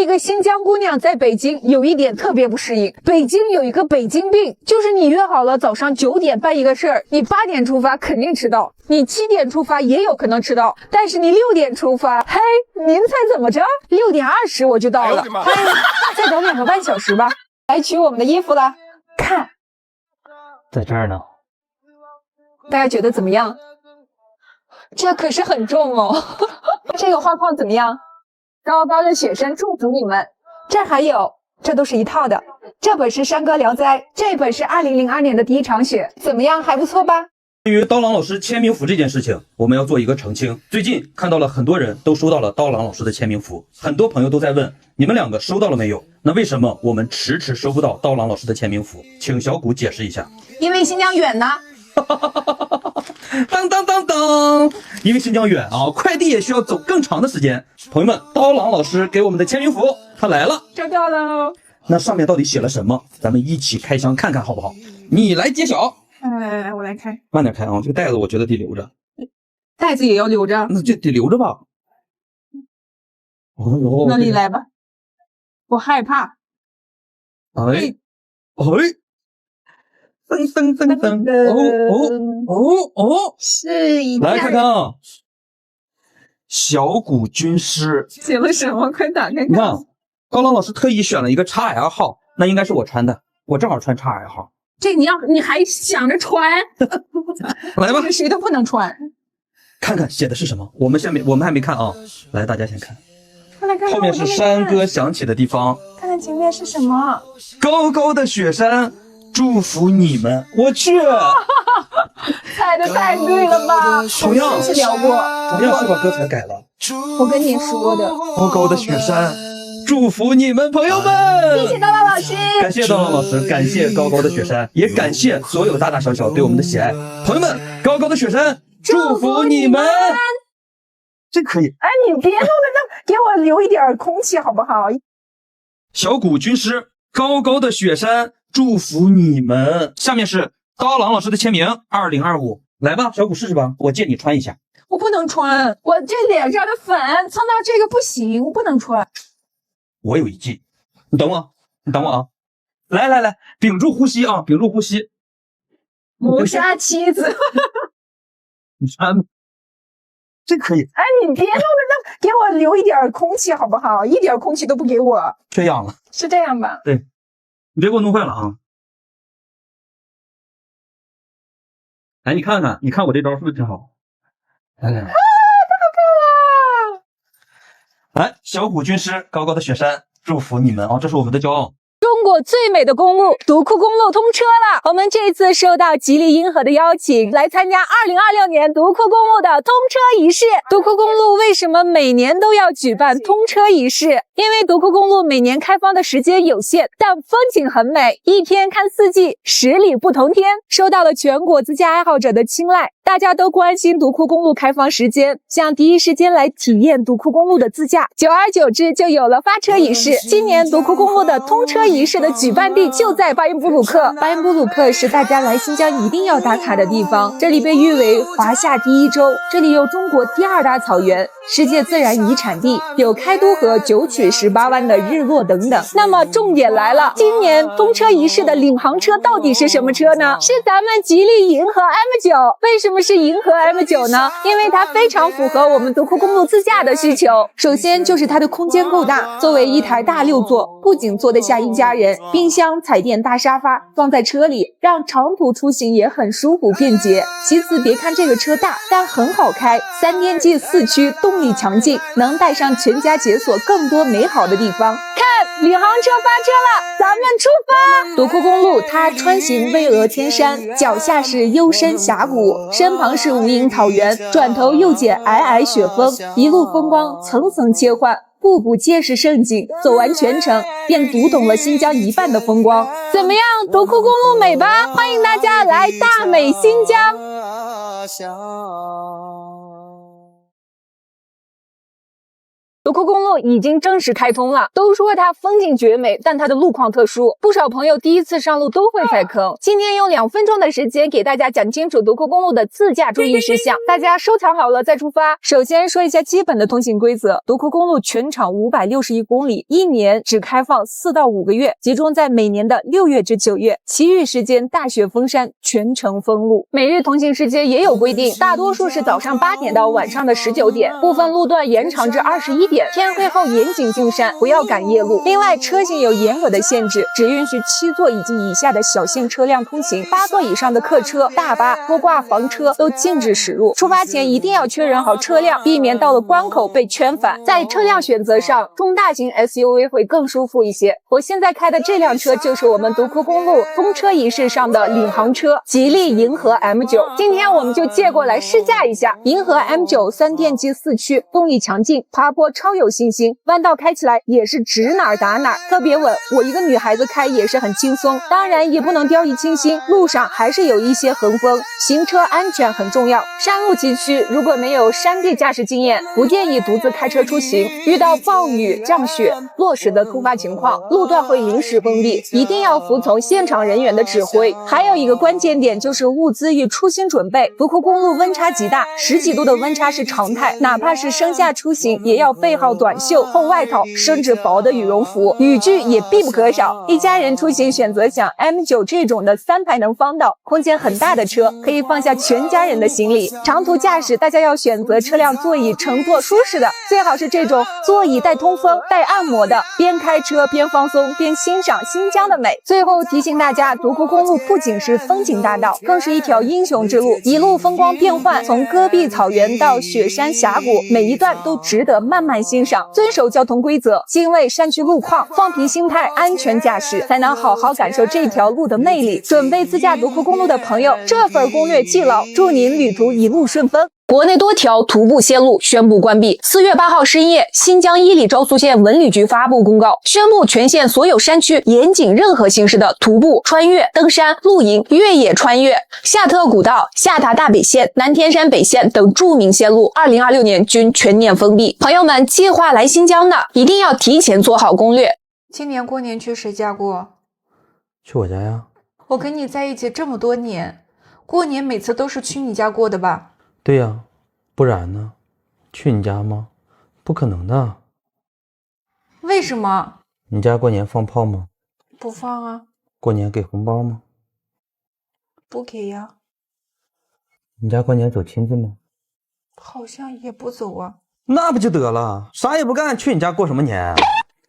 為一個新疆姑娘在北京有一點特別不適應，北京有一個北京病，就是你約好了早上9點辦一個事兒，你8點出發肯定遲到，你7點出發也有可能遲到，但是你6點出發，嘿，您猜怎么着？6點20我就到了，再等2個半小時吧。來取我們的衣服了，看，在這兒呢。大家覺得怎麼樣？這可是很重哦。這個畫框怎麼樣？高高的雪山祝福你們。這還有，這都是一套的。這本是《山歌聊齋》，這本是2002年的第一場雪，怎麼樣？還不錯吧？關於刀郎老師簽名符這件事情，我們要做一個澄清。最近看到了很多人都收到了刀郎老師的签名符，很多朋友都在問你們2個收到了沒有？那為什麼我們遲遲收不到刀郎老師的签名符？請小谷解釋一下。因為新疆遠呢。当当当当，因為新疆遠啊，快遞也需要走更長的時間。朋友們，刀郎老師給我們的簽名符他來了，收到了。那上面到底写了什么？咱们一起開箱看看好不好？你來揭曉。來，我來開。慢點開啊，這個袋子我覺得得留着。袋子也要留着？那就得留着吧。哦，那你來吧。我害怕。哎，噔噔噔噔，哦，是一來看看啊，小谷軍師寫了什麼？快打開看。你看，高郎老師特意選了一個 XL 號，那應該是我穿的，我正好穿 XL 號。這你還想着穿？來吧，誰都不能穿。看看寫的是什麼？我們還沒看啊，來，大家先看。來看看，後面是山歌響起的地方。看看前面是什麼？高高的雪山。祝福你們！我去，猜的太對了吧？同樣是聊過，同樣是把歌詞改了。我跟你說的。高高的雪山，祝福你們，朋友們！謝謝刀郎老師，感謝刀郎老師，感謝高高的雪山，也感謝所有大大小小對我們的喜愛。朋友們，高高的雪山，祝福你們！這可以。哎，你別弄的那，給我留一點空氣好不好？小谷軍師，高高的雪山。祝福你們！下面是刀郎老師的簽名，2025，來吧，小谷試試吧，我借你穿一下。我不能穿，我這臉上的粉蹭到這個不行，我不能穿。我有一計，你等我，啊！來，屏住呼吸啊，屏住呼吸。謀殺妻子，你穿，這可以。哎，你別弄的那，給我留一點空氣好不好？一點空氣都不給我。缺氧了。是這樣吧？對。你別給我弄壞了啊！來，你看看，你看我這招是不是挺好？來，太好看了！來，小谷軍師，高高的雪山，祝福你們啊！這是我們的驕傲。中國最美的公路獨庫公路通車了，我們這次受到吉利銀河的邀請，來參加2026年獨庫公路的通車儀式。獨庫公路為什麼每年都要舉辦通車儀式？因為獨庫公路每年開放的時間有限，但風景很美，一天看四季，10里不同天，受到了全國自駕愛好者的青睞。大家都關心獨庫公路開放時間，想第一時間來體驗獨庫公路的自駕，久而久之就有了發車儀式。今年獨庫公路的通車儀式的舉辦地就在巴音布魯克。巴音布魯克是大家來新疆一定要打卡的地方，這裡被譽為華夏第一州，這裡有中國第2大草原，世界自然遺產地，有開都河、九曲十八彎的日落等等。那麼重點來了，今年通車儀式的領航車到底是什麼車呢？是咱們吉利銀河 M9。為什麼是銀河 M9 呢？因為它非常符合我們獨庫公路自駕的需求。首先就是它的空間夠大，作為一台大6座，不僅坐得下一家人，冰箱、彩電、大沙發放在車裡，讓長途出行也很舒服便捷。其次，別看這個車大，但很好開，3電機4驅，動力強勁，能帶上全家解鎖更多美好的地方。看，領航車發車了，咱們出發！獨庫公路它穿行巍峨天山，腳下是幽深峽谷，身旁是無垠草原，轉頭又見皚皚雪峰，一路風光層層切換，步步皆是盛景。走完全程，便讀懂了新疆一半的風光。怎麼樣，獨庫公路美吧？歡迎大家來大美新疆。独庫公路已經正式開通了，都說它風景絕美，但它的路況特殊，不少朋友第一次上路都會踩坑。今天用2分鐘的時間給大家講清楚獨庫公路的自駕注意事項，大家收藏好了再出發。首先說一下基本的通行規則，獨庫公路全長561公里，一年只開放4到5個月，集中在每年的6月至9月，其餘時間大雪封山，全程封路。每日通行時間也有規定，大多數是早上8點到晚上的19點，部分路段延長至21點。天黑後嚴謹進山，不要趕夜路。另外，車型有嚴格的限制，只允許7座以及以下的小型車輛通行，8座以上的客車、大巴、拖掛房車都禁止駛入。出發前一定要確認好車輛，避免到了關口被圈返。在車輛選擇上，中大型 SUV 會更舒服一些。我現在開的這輛車就是我們獨庫公路通車儀式上的領航車——吉利銀河 M9。今天我們就借過來試駕一下銀河 M9 3電機4驅，動力強勁，爬坡超有信心，彎道開起來也是指哪兒打哪兒，特別穩。我一個女孩子開也是很輕鬆，當然也不能掉以輕心，路上還是有一些橫風，行車安全很重要。山路崎嶇，如果沒有山地駕駛經驗，不建議獨自開車出行。遇到暴雨、降雪、落石的突發情況，路段會臨時封閉，一定要服從現場人員的指揮。還有一個關鍵點就是物資與出行準備。獨庫公路溫差極大，10幾度的溫差是常態，哪怕是生下出行，也要備好短袖、厚外套，甚至薄的羽絨服，雨具也必不可少。一家人出行選擇像 M9 這種的3排能方倒、空間很大的車，可以放下全家人的行李。長途駕駛，大家要選擇車輛座椅乘坐舒適的，最好是這種座椅帶通風、帶按摩的，邊開車邊放鬆，邊欣賞新疆的美。最後提醒大家，獨庫公路不僅是風景大道，更是一條英雄之路，一路風光變幻，從戈壁草原到雪山峽谷，每一段都值得慢慢欣賞。遵守交通規則，敬畏山區路況，放平心態，安全駕駛，才能好好感受這條路的魅力。準備自駕獨庫公路的朋友，這份攻略記牢，祝您旅途一路順風。國內多條徒步線路宣布關閉。4月8號深夜，新疆伊犁昭蘇縣文旅局發布公告，宣布全縣所有山區嚴禁任何形式的徒步、穿越、登山、露營、越野穿越。夏特古道、下塔大北線、南天山北線等著名線路2026年均全面封閉。朋友們計劃來新疆的，一定要提前做好攻略。今年過年去誰家過？去我家呀。我跟你在一起這麼多年，過年每次都是去你家過的吧？對呀，不然呢？去你家嗎？不可能的。為什麼？你家過年放炮嗎？不放啊。過年給紅包嗎？不給呀。你家過年走親戚嗎？好像也不走啊。那不就得了，啥也不幹，去你家過什麼年？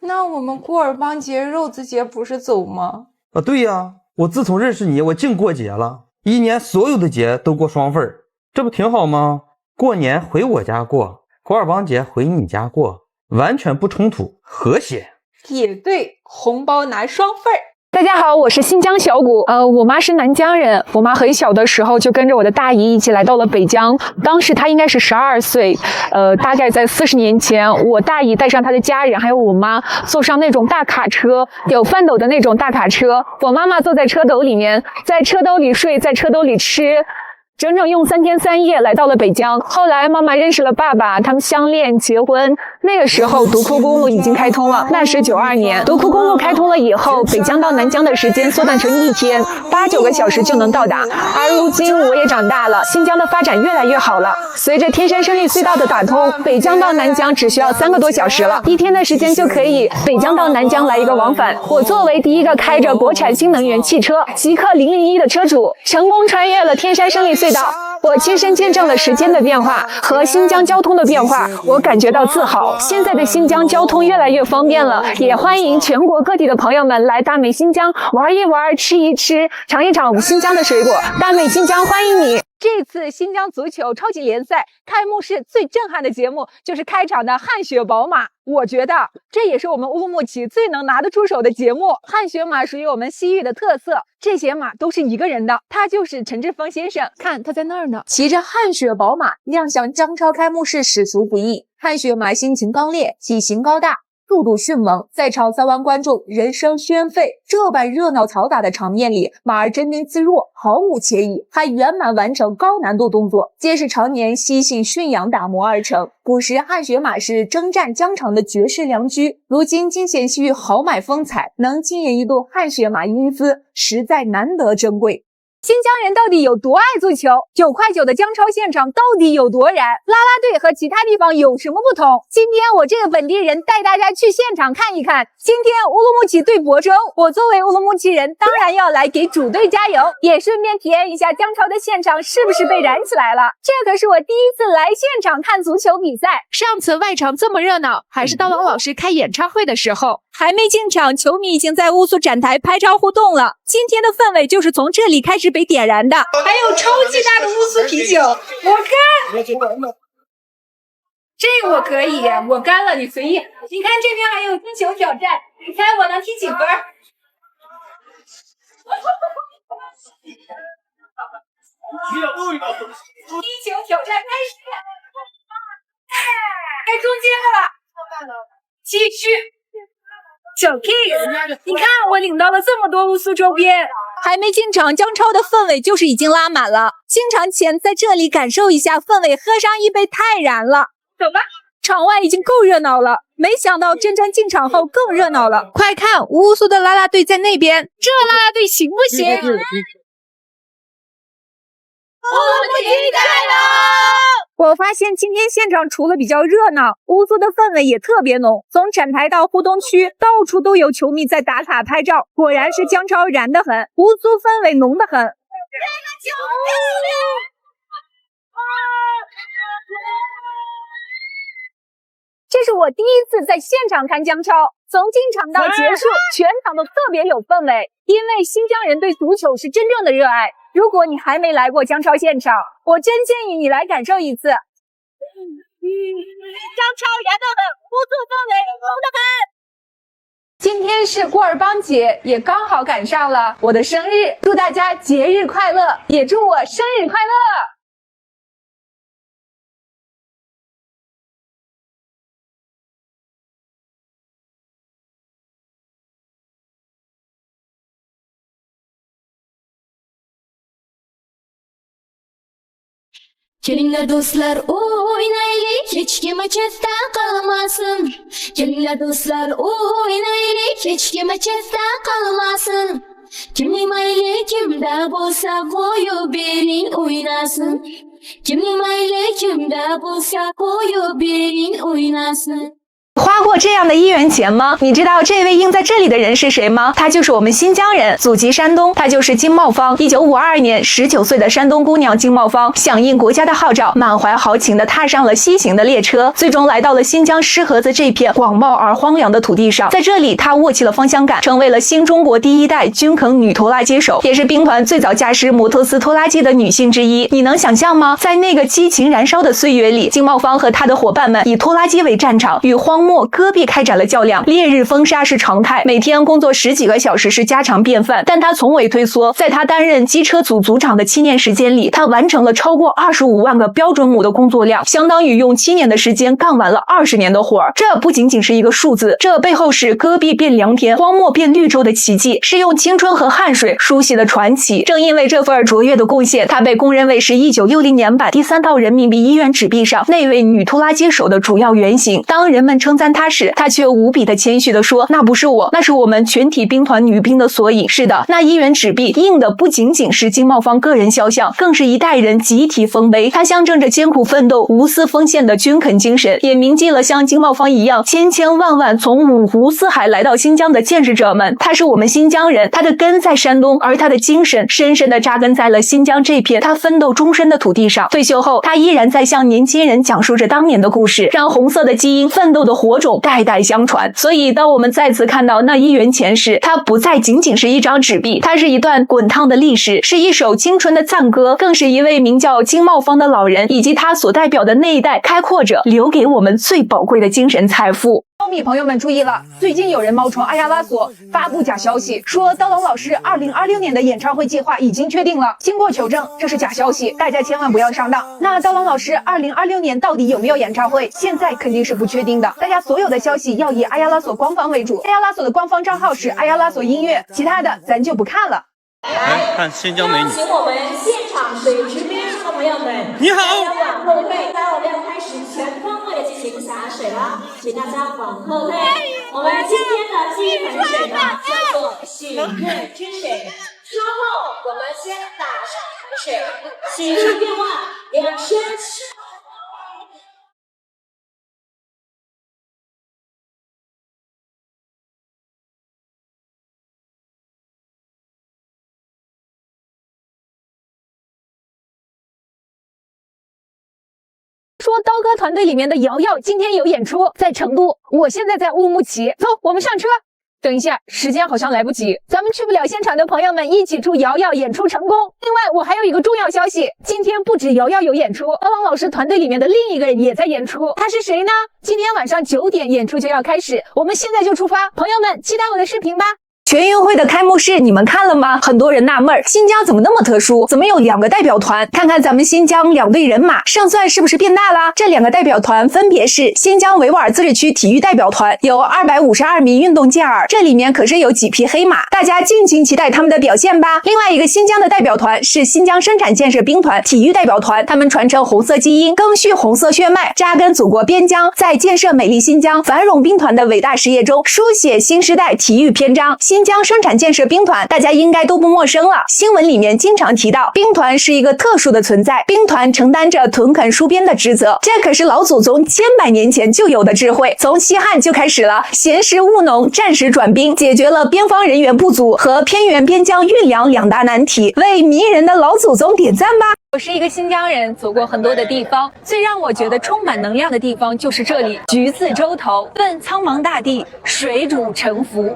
那我們過爾邦節、肉孜節不是走嗎？啊，對呀，我自從認識你，我淨過節了，一年所有的節都過雙份兒，這不挺好嗎？過年回我家過，古爾邦節回你家過，完全不衝突，和諧。也對，紅包拿雙份兒。大家好，我是新疆小谷。我媽是南疆人。我媽很小的时候就跟着我的大姨一起来到了北疆。當時她應該是12歲。大概在40年前，我大姨帶上她的家人，還有我媽，坐上那種大卡車，有翻斗的那種大卡車。我媽媽坐在車斗裡面，在車兜裡睡，在車兜裡吃。整整用3天3夜来到了北疆。後來媽媽認識了爸爸，他們相戀結婚。那個時候獨庫公路已經開通了，那是92年。獨庫公路開通了以後，北疆到南疆的時間縮短成1天，8、9個小時就能到達。而如今我也長大了，新疆的發展越來越好了。隨着天山胜利隧道的打通，北疆到南疆只需要3個多小時了，1天的時間就可以北疆到南疆來一個往返。我作為第一個開着國產新能源汽車極氪001的車主，成功穿越了天山勝利隧道。我親身見證了時間的變化和新疆交通的變化，我感覺到自豪。現在的新疆交通越來越方便了，也歡迎全國各地的朋友們来大美新疆玩一玩、吃一吃、嘗一嘗我們新疆的水果。大美新疆歡迎你！這次新疆足球超級聯賽開幕式最震撼的節目就是開場的汗血寶馬，我覺得這也是我們烏魯木齊最能拿得出手的節目。汗血馬屬於我們西域的特色，這些馬都是一個人的，他就是陳志峰先生，看他在那兒呢，騎着汗血寶馬亮相張超開幕式，實屬不易。汗血馬心情剛烈，體型高大，速度迅猛，在場3萬觀眾人聲喧沸，這般熱鬧嘈雜的場面裡，馬兒鎮定自若，毫無歉意，還圓滿完成高難度動作，皆是常年悉心馴養打磨而成。古時汗血馬是征戰疆場的絕世良駒，如今盡顯西域豪邁風采，能經營一度汗血馬英姿，實在難得珍貴。新疆人到底有多愛足球？9塊9的姜超現場到底有多燃？啦啦队和其他地方有什麼不同？今天我這個本地人帶大家去現場看一看。今天烏魯木齊對亳州，我作為烏魯木齊人，當然要來給主隊加油，也順便體驗一下姜超的現場是不是被燃起來了。這可是我第一次來現場看足球比賽，上次外場這麼熱鬧，還是刀郎老師開演唱會的時候。還沒進場，球迷已經在烏蘇展台拍照互動了。今天的氛圍就是從這裡開始被點燃的。還有超級大的烏蘇啤酒，我乾。這個我可以，我乾了，你隨意。你看這邊還有踢球挑戰，你猜我能踢幾分？踢球挑戰開始。该中间了，繼續。小 King， 你看我領到了這麼多烏蘇周邊，還沒進場，姜超的氛圍就是已經拉滿了。進場前在這裡感受一下氛圍，喝上一杯太燃了。走吧，場外已經夠熱鬧了，沒想到真正進場後更熱鬧了。快看，烏蘇的啦啦隊在那邊，這啦啦隊行不行？烏魯木齊加油！我發現今天現場除了比較熱鬧，烏蘇的氛圍也特別濃。從展台到互動區，到處都有球迷在打卡拍照。果然是姜超燃得很，烏蘇氛圍濃得很。這個球漂亮！這是我第一次在現場看姜超，從進場到結束，全場都特別有氛圍。因為新疆人對足球是真正的熱愛。如果你還沒來過姜超現場，我真建議你來感受一次。姜超燃得很，烏蘇氛圍濃得很。今天是古爾邦節，也剛好趕上了我的生日，祝大家節日快樂，也祝我生日快樂。Kelinglar do'stlar o'ynaylik, hech kim chetda qolmasin. Kelinglar do'stlar o'ynaylik, hech kim chetda qolmasin. Kimning mayli kimda bo'lsa qo'yib bering o'ynasin. Kimning mayli kimda bo'lsa qo'yib bering o'ynasin. 花过这樣的1元錢嗎？你知道這位印在這裡的人是誰嗎？他就是我們新疆人，祖籍山東，他就是金茂芳。1952年，19歲的山東姑娘金茂芳響應國家的號召，滿懷豪情地踏上了西行的列車，最終來到了新疆石河子這片廣袤而荒涼的土地上。在這裡，她握起了方向桿，成為了新中國第一代軍肯女拖拉機手，也是兵團最早駕駛摩托斯拖拉機的女性之一。你能想象嗎？在那個激情燃燒的歲月裡，金茂芳和她的夥伴們以拖拉機為戰場，與荒漠戈壁開展了較量，烈日風沙是常態，每天工作10幾個小時是家常便飯。但他從未退縮，在他擔任機車組組長的7年時間裡，他完成了超過25萬個標準畝的工作量，相當於用7年的時間幹完了20年的活兒。這不僅僅是一個數字，這背後是戈壁變良田、荒漠變綠洲的奇蹟，是用青春和汗水書寫的傳奇。正因為這份卓越的貢獻，他被公認為是1960年版第3套人民幣1元紙幣上那位女拖拉機手的主要原型。當人們稱讚他時，他卻無比的謙虛地說，那不是我，那是我們全體兵團女兵的縮影。是的，那1元紙幣印的不僅僅是金茂芳個人肖像，更是一代人集體豐碑。它象徵着艱苦奮鬥、無私奉獻的軍肯精神，也銘記了像金茂芳一樣千千萬萬從五湖四海來到新疆的建設者們。他是我們新疆人，他的根在山東，而他的精神深深地扎根在了新疆這片他奮鬥終身的土地上。退休後，他依然在向年輕人講述着當年的故事，讓紅色的基因、奮鬥的火種代代相傳。所以當我們再次看到那1元錢時，它不再僅僅是一張紙幣，它是一段滾燙的歷史，是一首青春的讚歌，更是一位名叫金茂芳的老人以及他所代表的那一代開闊者留給我們最寶貴的精神財富。猫米朋友们注意了，最近有人冒充阿亚拉索发布假消息，说刀郎老師2026年的演唱會計劃已經確定了。經過求證，這是假消息，大家千萬不要上當。那刀郎老師2026年到底有沒有演唱會？現在肯定是不確定的。大家所有的消息要以阿亞拉索官方為主，阿亞拉索的官方賬號是阿亞拉索音樂，其他的咱就不看了。來看新疆美女，請我們現場水池邊的朋友們，你好。大家往後退，待會兒要開始全方位的進行灑水了，請大家往後退。我們今天的第一盆水呢叫做許願之水，稍後我們先打上一盆水，喜上願望，兩聲。說刀哥團隊裡面的瑤瑤今天有演出，在成都，我現在在烏魯木齊，走，我們上車。等一下，時間好像來不及，咱們去不了現場的朋友們一起祝瑤瑤演出成功。另外，我還有一個重要消息，今天不止瑤瑤有演出，刀郎老師團隊裡面的另一個人也在演出，他是誰呢？今天晚上9點演出就要開始，我們現在就出發，朋友們期待我的視頻吧。全運會的開幕式你們看了嗎？很多人納悶，新疆怎麼那麼特殊？怎麼有2個代表團？看看咱們新疆2隊人馬，勝算是不是變大了？這2個代表團分別是新疆維吾爾自治區體育代表團，有252名運動健兒，這裡面可是有幾匹黑馬，大家敬請期待他們的表現吧。另外一個新疆的代表團是新疆生產建設兵團體育代表團，他們傳承紅色基因，覲續紅色血脈，扎根祖國邊疆，在建設美麗新疆繁榮兵團的偉大事業中，書寫新時代體育篇章。新疆生產建設兵團大家應該都不陌生了，新聞裡面經常提到，兵團是一個特殊的存在，兵團承擔着屯墾戍邊的職責，這可是老祖宗千百年前就有的智慧，從西漢就開始了，閒時務農，戰時轉兵，解決了邊防人員不足和偏遠邊疆運糧2大難題，為迷人的老祖宗點讚吧。我是一個新疆人，走過很多的地方，最讓我覺得充滿能量的地方就是這裡，橘子洲頭，問蒼茫大地，水煮沉浮。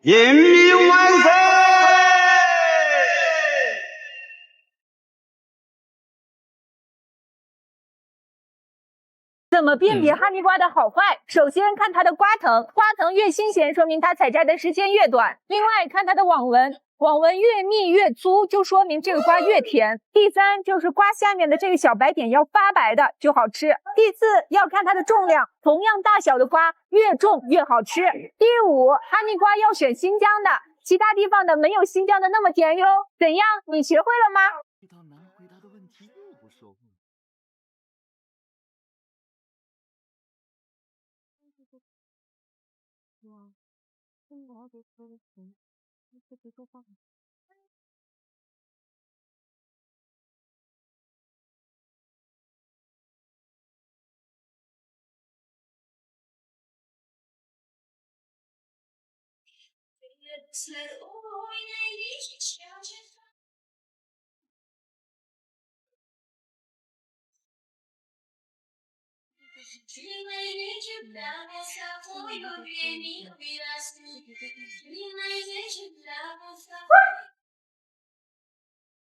人民萬歲！怎麼辨別哈密瓜的好壞？首先看它的瓜藤，瓜藤越新鮮，說明它採摘的時間越短。另外看它的網紋，網紋越密越粗，就說明這個瓜越甜。第三就是瓜下面的這個小白點要發白的就好吃。第四要看它的重量，同樣大小的瓜越重越好吃。第五，哈密瓜要選新疆的，其他地方的沒有新疆的那麼甜喲。怎樣？你學會了嗎？遇到難回答的問題又不說話。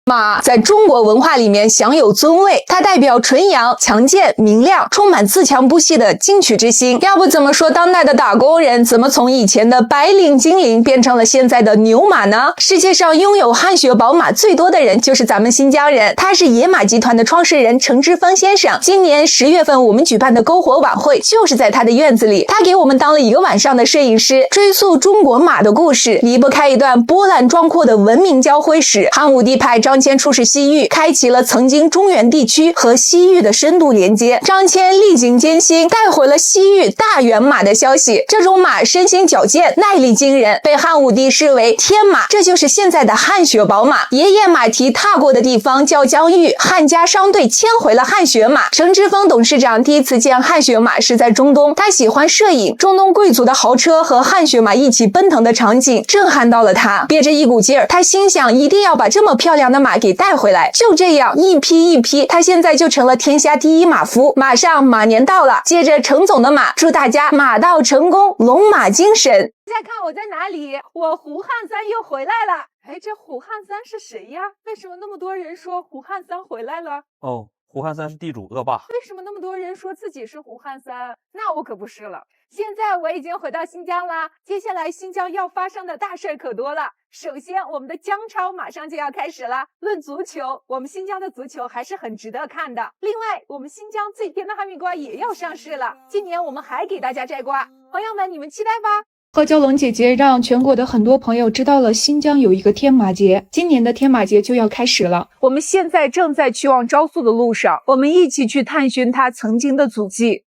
馬在中國文化裡面享有尊位，它代表純陽、強健、明亮，充滿自強不息的進取之心。要不怎麼說當代的打工人怎麼從以前的白領精靈變成了現在的牛馬呢？世界上擁有汗血寶馬最多的人就是咱們新疆人，他是野馬集團的創始人程之峰先生。今年10月份我們舉辦的篝火晚會就是在他的院子裡，他給我們當了1個晚上的攝影師，追溯中國馬的故事，離不開一段波瀾壯闊的文明交輝史。漢武帝派張騫出使西域，開啟了曾經中原地區和西域的深度連接。張騫歷經艱辛，帶回了西域大元馬的消息。這種馬身形矯健，耐力驚人，被漢武帝視為天馬，這就是現在的汗血寶馬。爺爺馬蹄踏過的地方叫疆域，漢家商隊牽回了汗血馬。程之峰董事長第一次見汗血馬是在中東，他喜歡攝影，中東貴族的豪車和汗血馬一起奔騰的場景震撼到了他，憋着一股勁兒，他心想一定要把這麼漂亮的馬給帶回來。就這樣一批一批，他現在就成了天下第一馬夫。馬上馬年到了，接着程總的馬，祝大家馬到成功，龍馬精神。大家看我在哪裡？我胡漢三又回來了。哎，這胡漢三是誰呀？為什麼那麼多人說胡漢三回來了？哦，胡漢三是地主惡霸。为什么那么多人说自己是胡漢三？那我可不是了。现在我已经回到新疆啦，接下来新疆要发生的大事可多了。首先，我们的姜超马上就要开始了。论足球，我们新疆的足球还是很值得看的。另外，我们新疆最甜的哈密瓜也要上市了。今年我们还给大家摘瓜，朋友们，你们期待吧。何娇龙姐姐让全国的很多朋友知道了新疆有一个天马节，今年的天马节就要开始了。我们现在正在去往昭肃的路上，我们一起去探寻它曾经的足迹。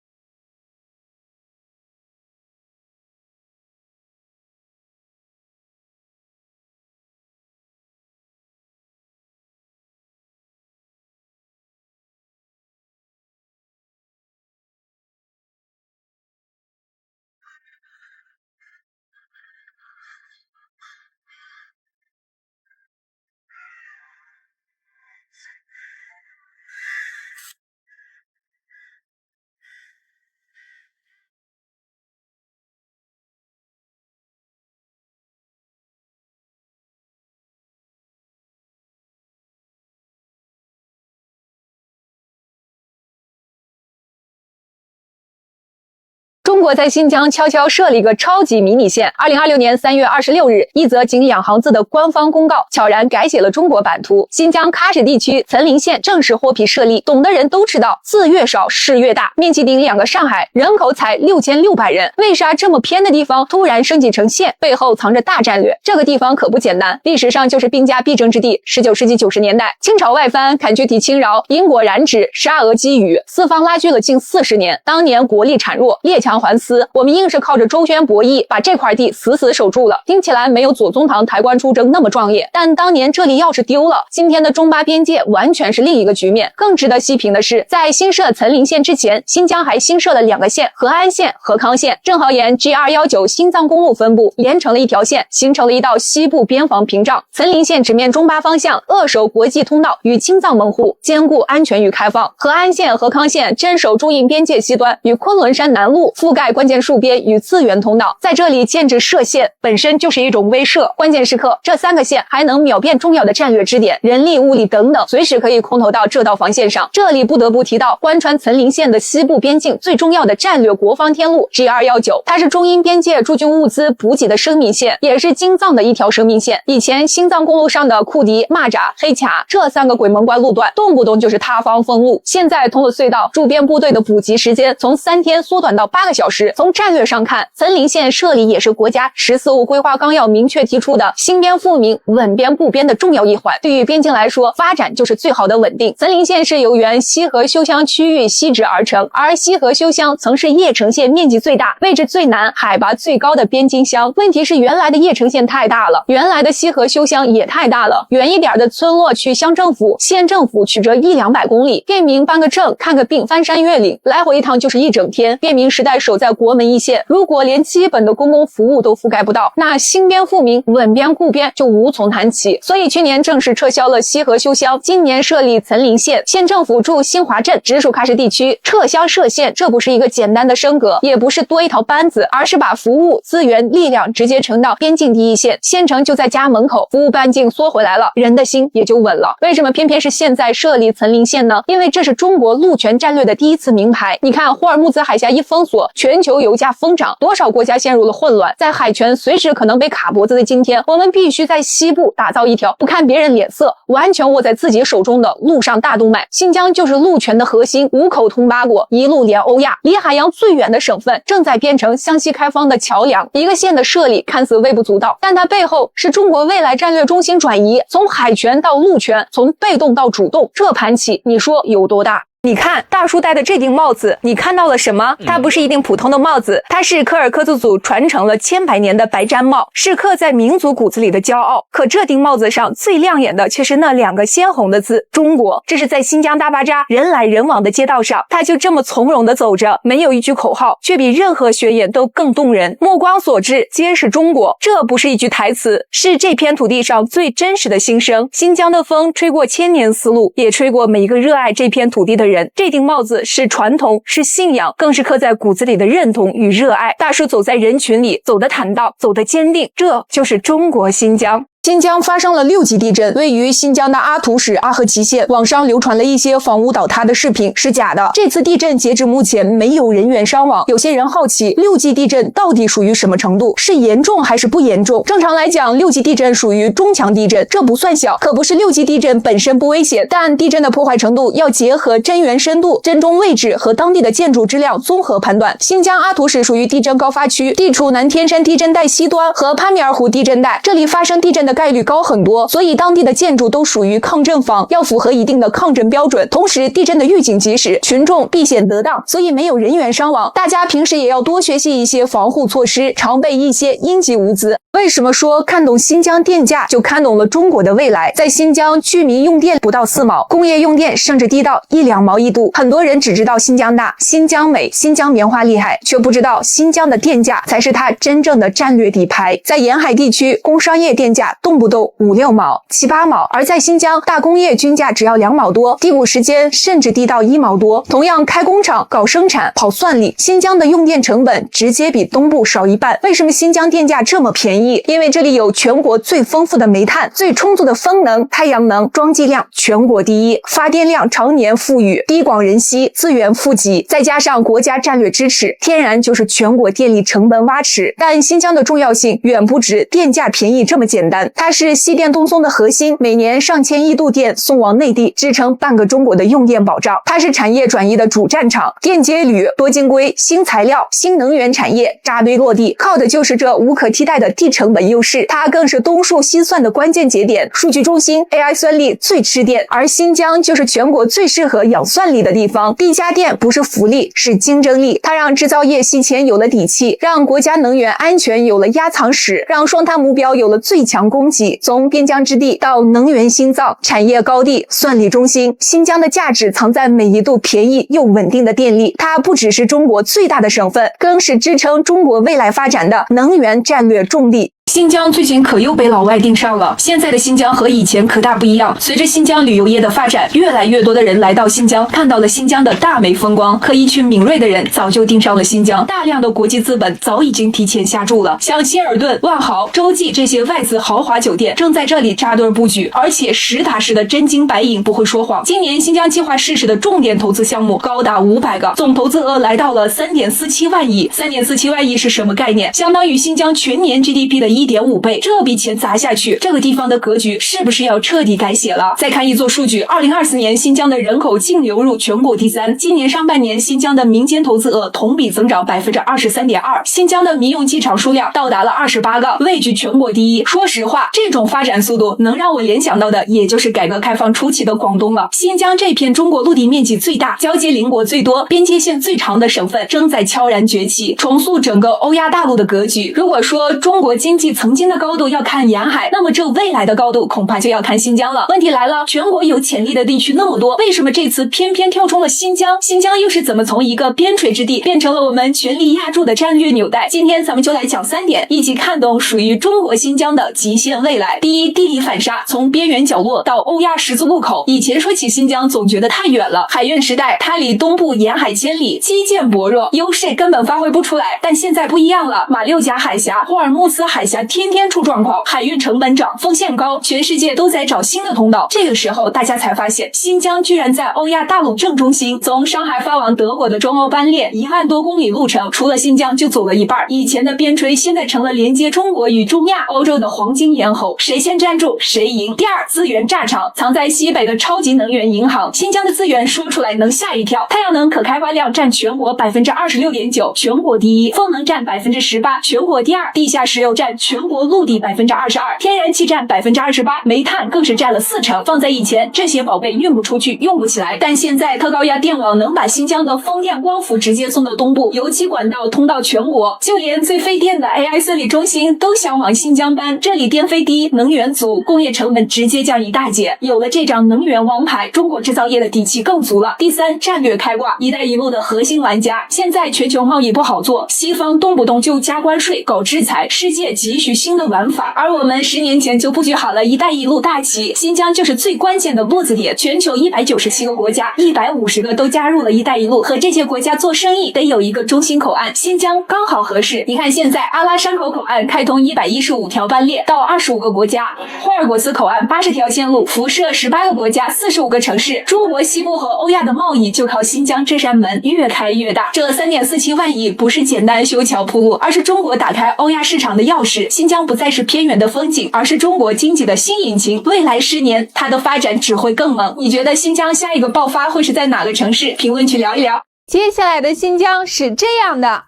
中国在新疆悄悄设了一个超级迷你县。2026年3月26日，一则仅2行字的官方公告悄然改写了中国版图。新疆喀什地區岑林縣正式獲批設立。懂的人都知道，字越少事越大，面積頂2個上海，人口才6600人。為啥這麼偏的地方突然升級成縣？背後藏着大戰略。這個地方可不簡單，歷史上就是兵家必爭之地。19世紀90年代，清朝外藩，砍去體侵擾，因果染指，沙俄饑雨，四方拉鋸了近40年。當年國力孱弱，列強環絲，我們硬是靠着周旋博弈，把這塊地死死守住了。聽起來沒有左宗棠抬棺出征那麼壯烈，但當年這裡要是丟了，今天的中巴邊界完全是另一個局面。更值得細品的是，在新設岑林縣之前，新疆還新設了2個縣，和安縣、和康縣，正好沿 G219 新藏公路分布，連成了一條線，形成了一道西部邊防屏障。岑林縣直面中巴方向，扼守國際通道與青藏門戶，兼顧安全與開放。和安縣、和康縣鎮守中印邊界西端，與昆崙山南麓覆蓋關鍵戍邊與資源通道，在這裡建置設縣本身就是一種威懾。關鍵時刻，這3個縣還能秒變重要的戰略支點，人力、物力等等，隨時可以空投到這道防線上。這裡不得不提到貫穿岑林縣的西部邊境最重要的戰略國防天路 G219， 它是中印邊界駐軍物資補給的生命線，也是京藏的一條生命線。以前新藏公路上的庫迪、螞蚱、黑卡這3個鬼門關路段，動不動就是塌方封路。現在通了隧道，駐邊部隊的補給時間從3天縮短到8個小時。從戰略上看，岑林縣設立也是國家14五規劃綱要明確提出的興邊富民、穩邊布邊的重要一環。對於邊境來說，發展就是最好的穩定。岑林縣是由原西河休鄉區域西植而成，而西河休鄉曾是葉城縣面積最大、位置最南、海拔最高的邊境鄉。問題是原來的葉城縣太大了，原來的西河休鄉也太大了，遠一點的村落去鄉政府、縣政府取着100-200公里，便民辦個證、看個病、翻山越嶺，來回一趟就是一整天。便民時代守在國門一線，如果連基本的公共服務都覆蓋不到，那興邊富民、穩邊固邊就無從談起。所以去年正式撤銷了西河休鄉，今年設立岑林縣，縣政府駐新華鎮，直屬喀什地區。撤鄉設縣，這不是一個簡單的升格，也不是多一條班子，而是把服務、資源、力量直接呈到邊境第一線，縣城就在家門口，服務半徑縮回來了，人的心也就穩了。為什麼偏偏是現在設立岑林縣呢？因為這是中國陸權戰略的第一次明牌。你看霍爾木茲海峽一封鎖，全球油價瘋漲，多少國家陷入了混亂。在海權隨時可能被卡脖子的今天，我們必須在西部打造一條不看別人臉色，完全握在自己手中的陸上大動脈。新疆就是陸權的核心，五口通八國，一路連歐亞，離海洋最遠的省份，正在變成湘西開放的橋樑。一個縣的設立看似微不足道，但它背後是中國未來戰略中心轉移，從海權到陸權，從被動到主動，這盤棋你說有多大？你看大叔戴的這頂帽子，你看到了什麼？它不是一頂普通的帽子，它是柯爾克孜族傳承了千百年的白氈帽，是刻在民族骨子裡的驕傲。可這頂帽子上最亮眼的卻是那2個鮮紅的字，中國。這是在新疆大巴扎人來人往的街道上，他就這麼從容地走着，沒有一句口號，卻比任何宣言都更動人。目光所至皆是中國，這不是一句台詞，是這片土地上最真實的心聲。新疆的風吹過千年絲路，也吹過每一個熱愛這片土地的人。這頂帽子是傳統，是信仰，更是刻在骨子裡的認同與熱愛。大叔走在人群裡，走得坦蕩，走得堅定，這就是中國新疆。新疆發生了6級地震，位於新疆的阿圖市阿合齊縣，網上流傳了一些房屋倒塌的視頻，是假的。這次地震截至目前沒有人員傷亡。有些人好奇，6級地震到底屬於什麼程度？是嚴重還是不嚴重？正常來講，6級地震屬於中強地震，這不算小。可不是6級地震本身不危險，但地震的破壞程度要結合震源深度、震中位置和當地的建築質量綜合判斷。新疆阿圖市屬於地震高發區，地處南天山地震帶西端和帕米爾湖地震帶，這裡發生地震的概率高很多，所以當地的建築都屬於抗震房，要符合一定的抗震標準。同時，地震的預警及時，群眾避險得當，所以沒有人員傷亡。大家平時也要多學習一些防護措施，常備一些應急物資。為什麼說看懂新疆電價就看懂了中國的未來？在新疆，居民用電不到4毛，工業用電甚至低到1-2毛一度。很多人只知道新疆大、新疆美、新疆棉花厲害，卻不知道新疆的電價才是它真正的戰略底牌。在沿海地區，工商業電價動不動5-6毛、7-8毛，而在新疆，大工業均價只要2毛多，低谷時間甚至低到1毛多。同樣開工廠、搞生產、跑算力，新疆的用電成本直接比東部少1半。為什麼新疆電價這麼便宜？因為這裡有全國最豐富的煤炭、最充足的風能、太陽能，裝機量全國第一，發電量常年富裕，地廣人稀，資源富集，再加上國家戰略支持，天然就是全國電力成本窪池。但新疆的重要性遠不止電價便宜這麼簡單，它是西電東送的核心，每年上千億度電送往內地，支撐半個中國的用電保障。它是產業轉移的主戰場，電解鋁、多晶硅、新材料、新能源產業扎堆落地，靠的就是這無可替代的低成本優勢。它更是東數西算的關鍵節點，數據中心 AI 算力最吃電，而新疆就是全國最適合養算力的地方。地加電不是福利，是競爭力。它讓製造業吸錢有了底氣，讓國家能源安全有了壓藏史，讓雙碳目標有了最強供給。從邊疆之地到能源心臟、產業高地、算力中心，新疆的價值藏在每一度便宜又穩定的電力。它不只是中國最大的省份，更是支撐中國未來發展的能源戰略重地。新疆最近可又被老外盯上了。现在的新疆和以前可大不一樣。隨着新疆旅遊業的發展，越來越多的人來到新疆，看到了新疆的大美風光。可一群敏銳的人早就盯上了新疆，大量的國際資本早已經提前下注了。像希爾頓、萬豪、洲際這些外資豪華酒店正在這裡扎堆布局，而且實打實的真金白銀，不會說謊。今年新疆計劃實施的重點投資項目高達500個，總投資額來到了3.47萬億。3.47萬億是什麼概念？相當於新疆全年 GDP 的1.5倍，這筆錢砸下去，這個地方的格局是不是要徹底改寫了？再看一組數據，2024年新疆的人口淨流入全國第3，今年上半年新疆的民間投資額同比增長23.2%，新疆的民用機場數量到達了28個，位居全國第一。說實話，這種發展速度能讓我聯想到的，也就是改革開放初期的廣東了。新疆這片中國陸地面積最大、交接鄰國最多、邊界線最長的省份，正在悄然崛起，重塑整個歐亞大陸的格局。如果說中國經濟曾經的高度要看沿海，那麼這未來的高度恐怕就要看新疆了。問題來了，全國有潛力的地區那麼多，為什麼這次偏偏跳出了新疆？新疆又是怎麼從一個邊陲之地變成了我們全力壓住的戰略紐帶？今天咱們就來講3點，一起看懂屬於中國新疆的極限未來。第一，地理反殺，從邊緣角落到歐亞十字路口。以前說起新疆，總覺得太遠了，海運時代它離東部沿海千里，基建薄弱，優勢根本發揮不出來。但現在不一樣了，馬六甲海峽、霍爾木茲海峽天天出狀況，海運成本漲，風險高，全世界都在找新的通道。這個時候大家才發現，新疆居然在歐亞大陸正中心，從上海發往德國的中歐班列1萬多公里路程，除了新疆就走了一半。以前的邊陲現在成了連接中國與中亞、歐洲的黃金咽喉，誰先站住誰贏。第二，資源炸場，藏在西北的超級能源銀行。新疆的資源說出來能嚇一跳，太陽能可開發量占全國 26.9%， 全國第一；風能占 18%， 全國第二；地下石油占全國陸地 22%， 天然氣占 28%， 煤炭更是占了40%。放在以前，這些寶貝運不出去，用不起來，但現在特高壓電網能把新疆的風電光伏直接送到東部，油氣管道通到全國，就連最費電的 AI 算力中心都想往新疆搬。這裡電費低，能源足，工業成本直接降一大截。有了這張能源王牌，中國制造業的底氣更足了。第三，戰略開掛，一帶一路的核心玩家。現在全球貿易不好做，西方動不動就加關稅、搞制裁，世界急急需新的玩法。而我们10年前就布局好了“一带一路”大棋，新疆就是最关键的落子点。全球197个国家，150个都加入了“一带一路”，和这些国家做生意得有一个中心口岸，新疆刚好合适。你看，现在阿拉山口口岸開通115條班列到25個國家，霍爾果斯口岸80條線路，輻射18個國家，45個城市。中國西部和歐亞的貿易就靠新疆這扇門越開越大。這3.47萬億不是簡單修橋鋪路，而是中國打開歐亞市場的鑰匙。新疆不再是偏遠的風景，而是中國經濟的新引擎。未來10年，它的發展只會更猛。你覺得新疆下一個爆發會是在哪個城市？評論區聊一聊。接下來的新疆是這樣的。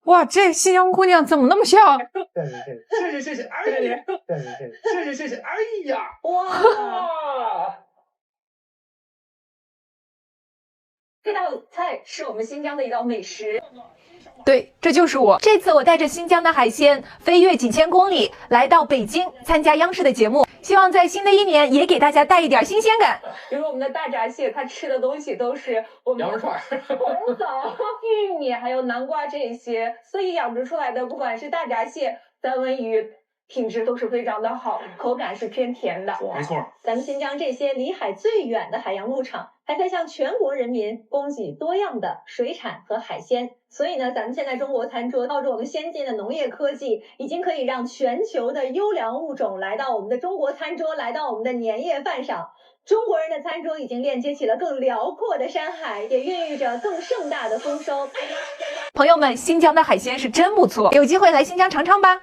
哇，這新疆姑娘怎麼那麼像？是，哎呀，是，哎呀，哇！這道菜是我們新疆的一道美食。對，這就是我。這次我帶着新疆的海鮮飛越幾千公里，來到北京參加央視的節目，希望在新的一年也給大家帶一點新鮮感。比如我們的大閘蟹，它吃的東西都是我們的紅棗、玉米還有南瓜這些，所以養殖出來的不管是大閘蟹、三文魚，品質都是非常的好，口感是偏甜的。沒錯，咱們新疆這些離海最遠的海洋牧場，還在向全國人民供給多樣的水產和海鮮。所以呢，咱們現在中國餐桌靠着我們先進的農業科技，已經可以讓全球的優良物種來到我們的中國餐桌，來到我們的年夜飯上。中國人的餐桌已經鏈接起了更遼闊的山海，也孕育着更盛大的豐收。朋友們，新疆的海鮮是真不錯，有機會來新疆嘗嘗吧。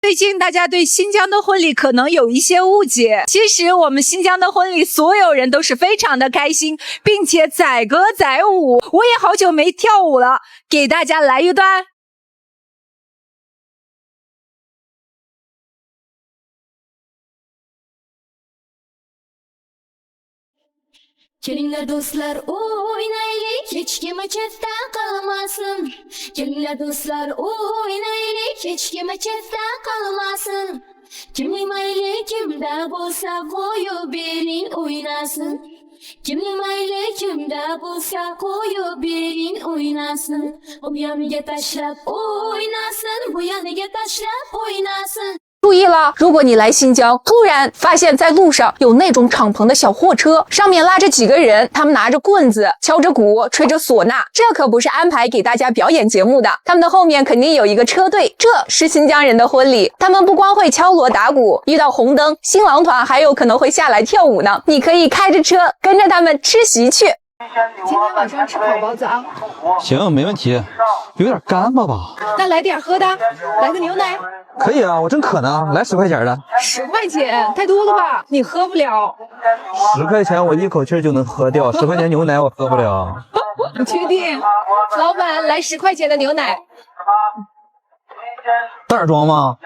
最近大家對新疆的婚禮可能有一些誤解，其實我們新疆的婚禮所有人都是非常的開心，並且載歌載舞，我也好久沒跳舞了，給大家來一段。Gelinler dostlar oynaylik, hiç kim çefte kalmasın. Gelinler dostlar oynaylik, hiç kim çefte kalmasın. Kimli mayli kimde bulsa koyu birin oynasın. Kimli mayli kimde bulsa koyu birin oynasın. O yanıya taşlap oynasın, bu yanıya taşlap oynasın. 注意了，如果你來新疆，突然發現在路上有那種敞篷的小貨車，上面拉着幾個人，他們拿着棍子，敲着鼓，吹着嗩吶，這可不是安排給大家表演節目的，他們的後面肯定有一個車隊，這是新疆人的婚禮，他們不光會敲鑼打鼓，遇到紅燈，新郎團還有可能會下來跳舞呢，你可以開着車跟着他們吃席去。今天晚上吃烤包子啊？行，沒問題，有點乾巴吧？那來點喝的，來個牛奶。可以啊，我正渴呢，來10塊錢的。10塊錢太多了吧？你喝不了。10塊錢我一口氣就能喝掉，10塊錢牛奶我喝不了。你確定？老闆，來10塊錢的牛奶。袋裝嗎？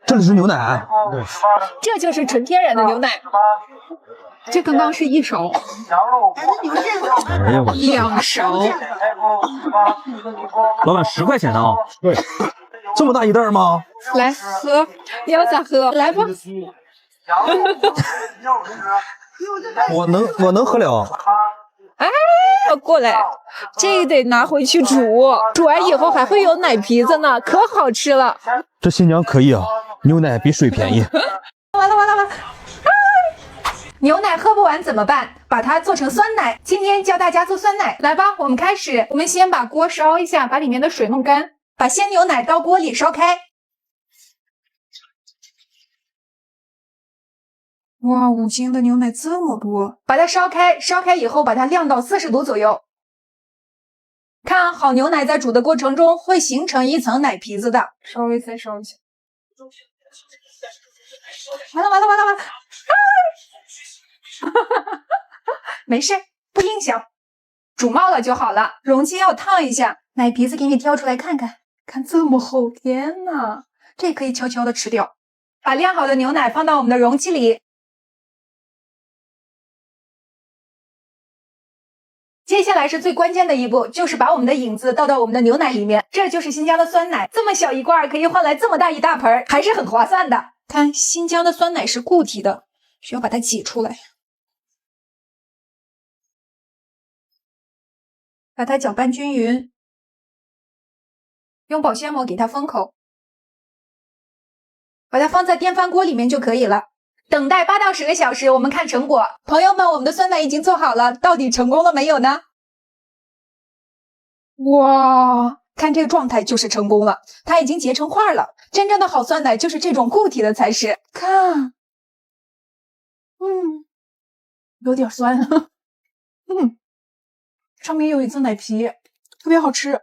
這裡是牛奶。這就是純天然的牛奶。這剛剛是1勺。哎呀我2勺。老闆10塊錢啊？對。這麼大一袋嗎？來喝，你要咋喝？來吧。我能喝了。哎，过来，這得拿回去煮，煮完以後還會有奶皮子呢，可好吃了。這新疆可以啊，牛奶比水便宜。完了！牛奶喝不完怎麼辦？把它做成酸奶。今天教大家做酸奶，来吧，我們開始。我們先把鍋燒一下，把裡面的水弄乾，把鮮牛奶倒鍋裡燒開。哇，5斤的牛奶這麼多，把它燒開，燒開以後把它晾到40度左右。看好牛奶在煮的過程中會形成一層奶皮子的，稍微再燒一下。完了！沒事，不影響，煮冒了就好了。容器要燙一下，奶皮子給你挑出來看看，看這麼厚，天哪，這可以悄悄的吃掉。把晾好的牛奶放到我們的容器裡。接下來是最關鍵的一步，就是把我們的影子倒到我們的牛奶裡面，這就是新疆的酸奶。這麼小一罐可以換來這麼大一大盆，還是很划算的。看，新疆的酸奶是固體的，需要把它擠出來，把它攪拌均勻，用保鮮膜給它封口，把它放在電飯鍋裡面就可以了。等待8到10個小時，我們看成果。朋友們，我們的酸奶已經做好了，到底成功了沒有呢？哇，看這個狀態就是成功了，它已經結成塊了。真正的好酸奶就是這種固體的才是。看，有點酸，上面有一層奶皮，特別好吃，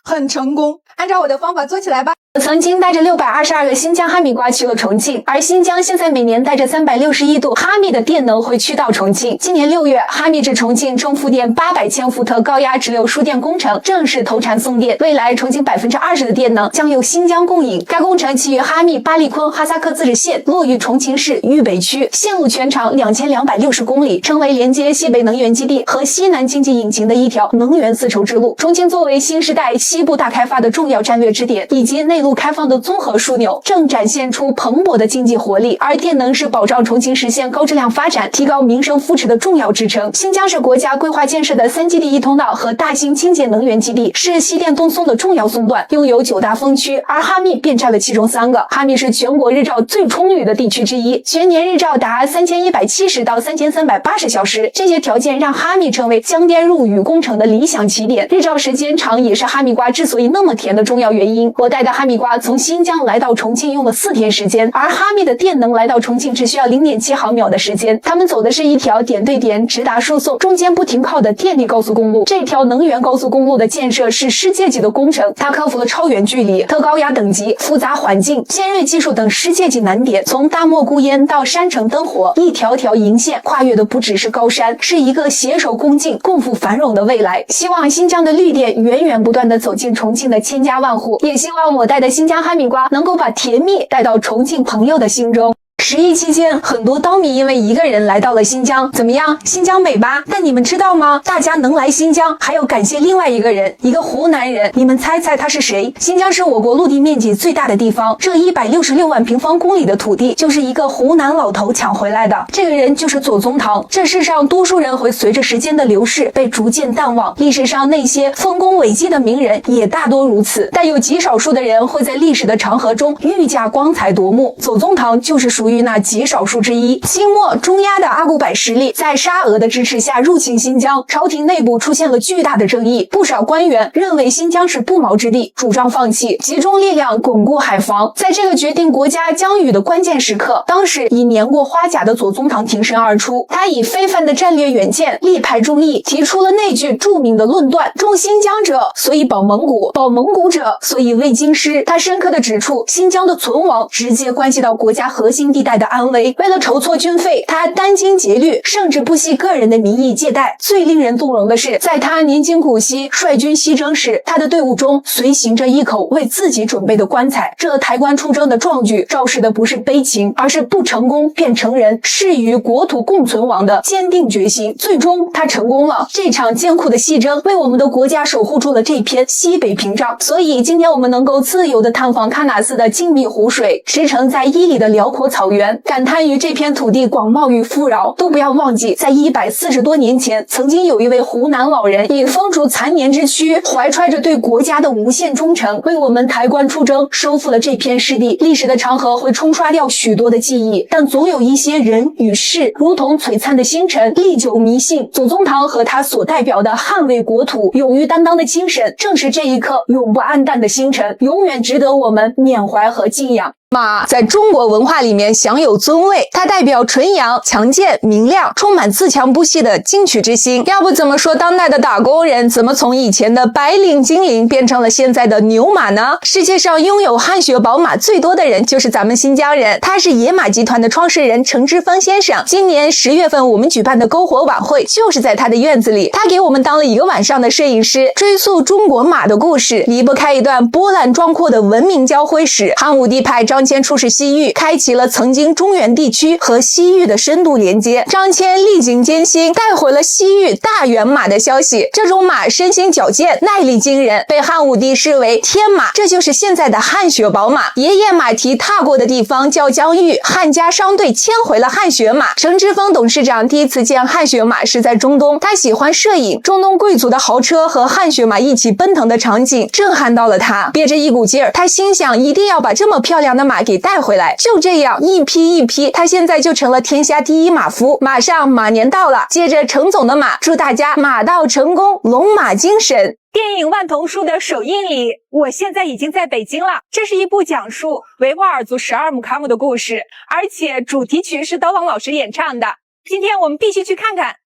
很成功。按照我的方法做起來吧。我曾經帶着622個新疆哈密瓜去了重慶，而新疆現在每年帶着361度哈密的電能會去到重慶。今年6月，哈密至重慶中負電800千伏特高壓直流輸電工程正式投產送電，未來重慶20%的電能將由新疆供應。該工程起於哈密巴利坤哈薩克自治縣，落於重慶市渝北區，線路全長2260公里，成為連接西北能源基地和西南經濟引擎的一條能源絲綢之路。重慶作為新時代西部大開發的重要戰略支點，以及內陸開放的綜合樞紐，正展現出蓬勃的經濟活力。而電能是保障重慶實現高質量發展、提高民生扶持的重要支撐。新疆是國家規劃建設的3基地1通道和大型清潔能源基地，是西電東送的重要送段，擁有9大風區，而哈密便佔了其中3個。哈密是全國日照最充裕的地區之一，全年日照達3170到3380小時。這些條件讓哈密成為將電入雨工程的理想起點。日照時間長也是哈密瓜之所以那麼甜的重要原因。我帶的哈密瓜從新疆來到重慶用了4天時間，而哈密的電能來到重慶只需要0.7毫秒的時間。他們走的是一條點對點、直達輸送、中間不停靠的電力高速公路。這條能源高速公路的建設是世界級的工程，它克服了超遠距離、特高壓等級、複雜環境、尖銳技術等世界級難點。從大漠孤煙到山城燈火，一條條銀線跨越的不只是高山，是一個攜手共進、共赴繁榮的未來。希望新疆的綠電源源不斷地走進重慶的千家萬戶，也希望我帶的新疆哈密瓜能夠把甜蜜帶到重慶朋友的心中。11期間，很多刀迷因為一個人來到了新疆，怎麼樣？新疆美吧？但你們知道嗎？大家能來新疆，還要感謝另外一個人，一個湖南人。你們猜猜他是誰？新疆是我國陸地面積最大的地方，這166萬平方公里的土地，就是一個湖南老頭搶回來的。這個人就是左宗棠。這世上多數人會隨着時間的流逝被逐漸淡忘，歷史上那些豐功偉績的名人也大多如此，但有極少數的人會在歷史的長河中愈加光彩奪目。左宗棠就是屬於那極少數之一。清末中亞的阿古柏實力在沙俄的支持下入侵新疆，朝廷內部出現了巨大的爭議，不少官員認為新疆是不毛之地，主張放棄，集中力量鞏固海防。在這個決定國家疆域的關鍵時刻，當時已年過花甲的左宗棠挺身而出，他以非凡的戰略遠見力排眾議，提出了那句著名的論斷：重新疆者，所以保蒙古；保蒙古者，所以衛京師。他深刻地指出，新疆的存亡直接關係到國家核心地帶的安危。為了籌措軍費，他殚精竭慮，甚至不惜個人的名義借貸。最令人動容的是，在他年僅苦兮率軍西征時，他的隊伍中隨行着一口為自己準備的棺材。這抬棺出征的壯舉，昭示的不是悲情，而是不成功便成仁，誓與國土共存亡的堅定決心。最終，他成功了。這場艱苦的西征，為我們的國家守護住了這片西北屏障。所以，今天我們能夠自由地探訪喀納斯的靜謐湖水，馳騁在伊犁的遼闊草原，源，感嘆於這片土地廣袤與富饒。都不要忘記，在140多年前，曾經有一位湖南老人以風燭殘年之軀，懷揣着對國家的無限忠誠，為我們抬棺出征，收復了這片失地。歷史的長河會沖刷掉許多的記憶，但總有一些人與事，如同璀璨的星辰，歷久彌新。左宗棠和他所代表的捍衛國土、勇於擔當的精神，正是這一顆永不黯淡的星辰，永遠值得我們緬懷和敬仰。馬在中國文化裡面享有尊位，它代表純陽、強健、明亮，充滿自強不息的進取之心。要不怎麼說當代的打工人怎麼從以前的白領精靈變成了現在的牛馬呢？世界上擁有汗血宝馬最多的人就是咱們新疆人，他是野馬集團的創始人程之峰先生。今年10月份我們舉辦的篝火晚會就是在他的院子裡，他給我們當了1個晚上的攝影師，追溯中國馬的故事，離不開一段波澜壯闊的文明交輝史。漢武帝派张騫出使西域，開啟了曾經中原地區和西域的深度連接。張騫歷經艱辛，帶回了西域大元馬的消息。這種馬身形矯健，耐力驚人，被漢武帝視為天馬，這就是現在的汗血寶馬。爺爺馬蹄踏過的地方叫疆域，漢家商隊遷回了汗血馬。程之峰董事長第一次見汗血馬是在中東，他喜歡攝影，中東貴族的豪車和汗血馬一起奔騰的場景震撼到了他，憋着一股勁兒，他心想一定要把這麼漂亮的馬給帶回來。就這樣一批一批，他現在就成了天下第一馬夫。馬上馬年到了，接着程總的馬，祝大家馬到成功，龍馬精神。電影《萬童書》的首映禮，我現在已經在北京了。這是一部講述維吾爾族12木卡姆的故事，而且主題曲是刀郎老師演唱的。今天我們必須去看看。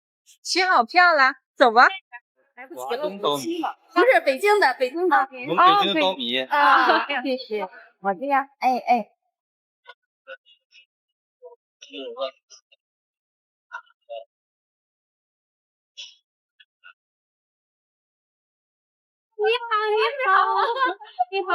雪好漂亮，走吧。来不及了，不是北京的，北京的。我们北京的刀迷啊，谢謝。我這樣，哎。你好。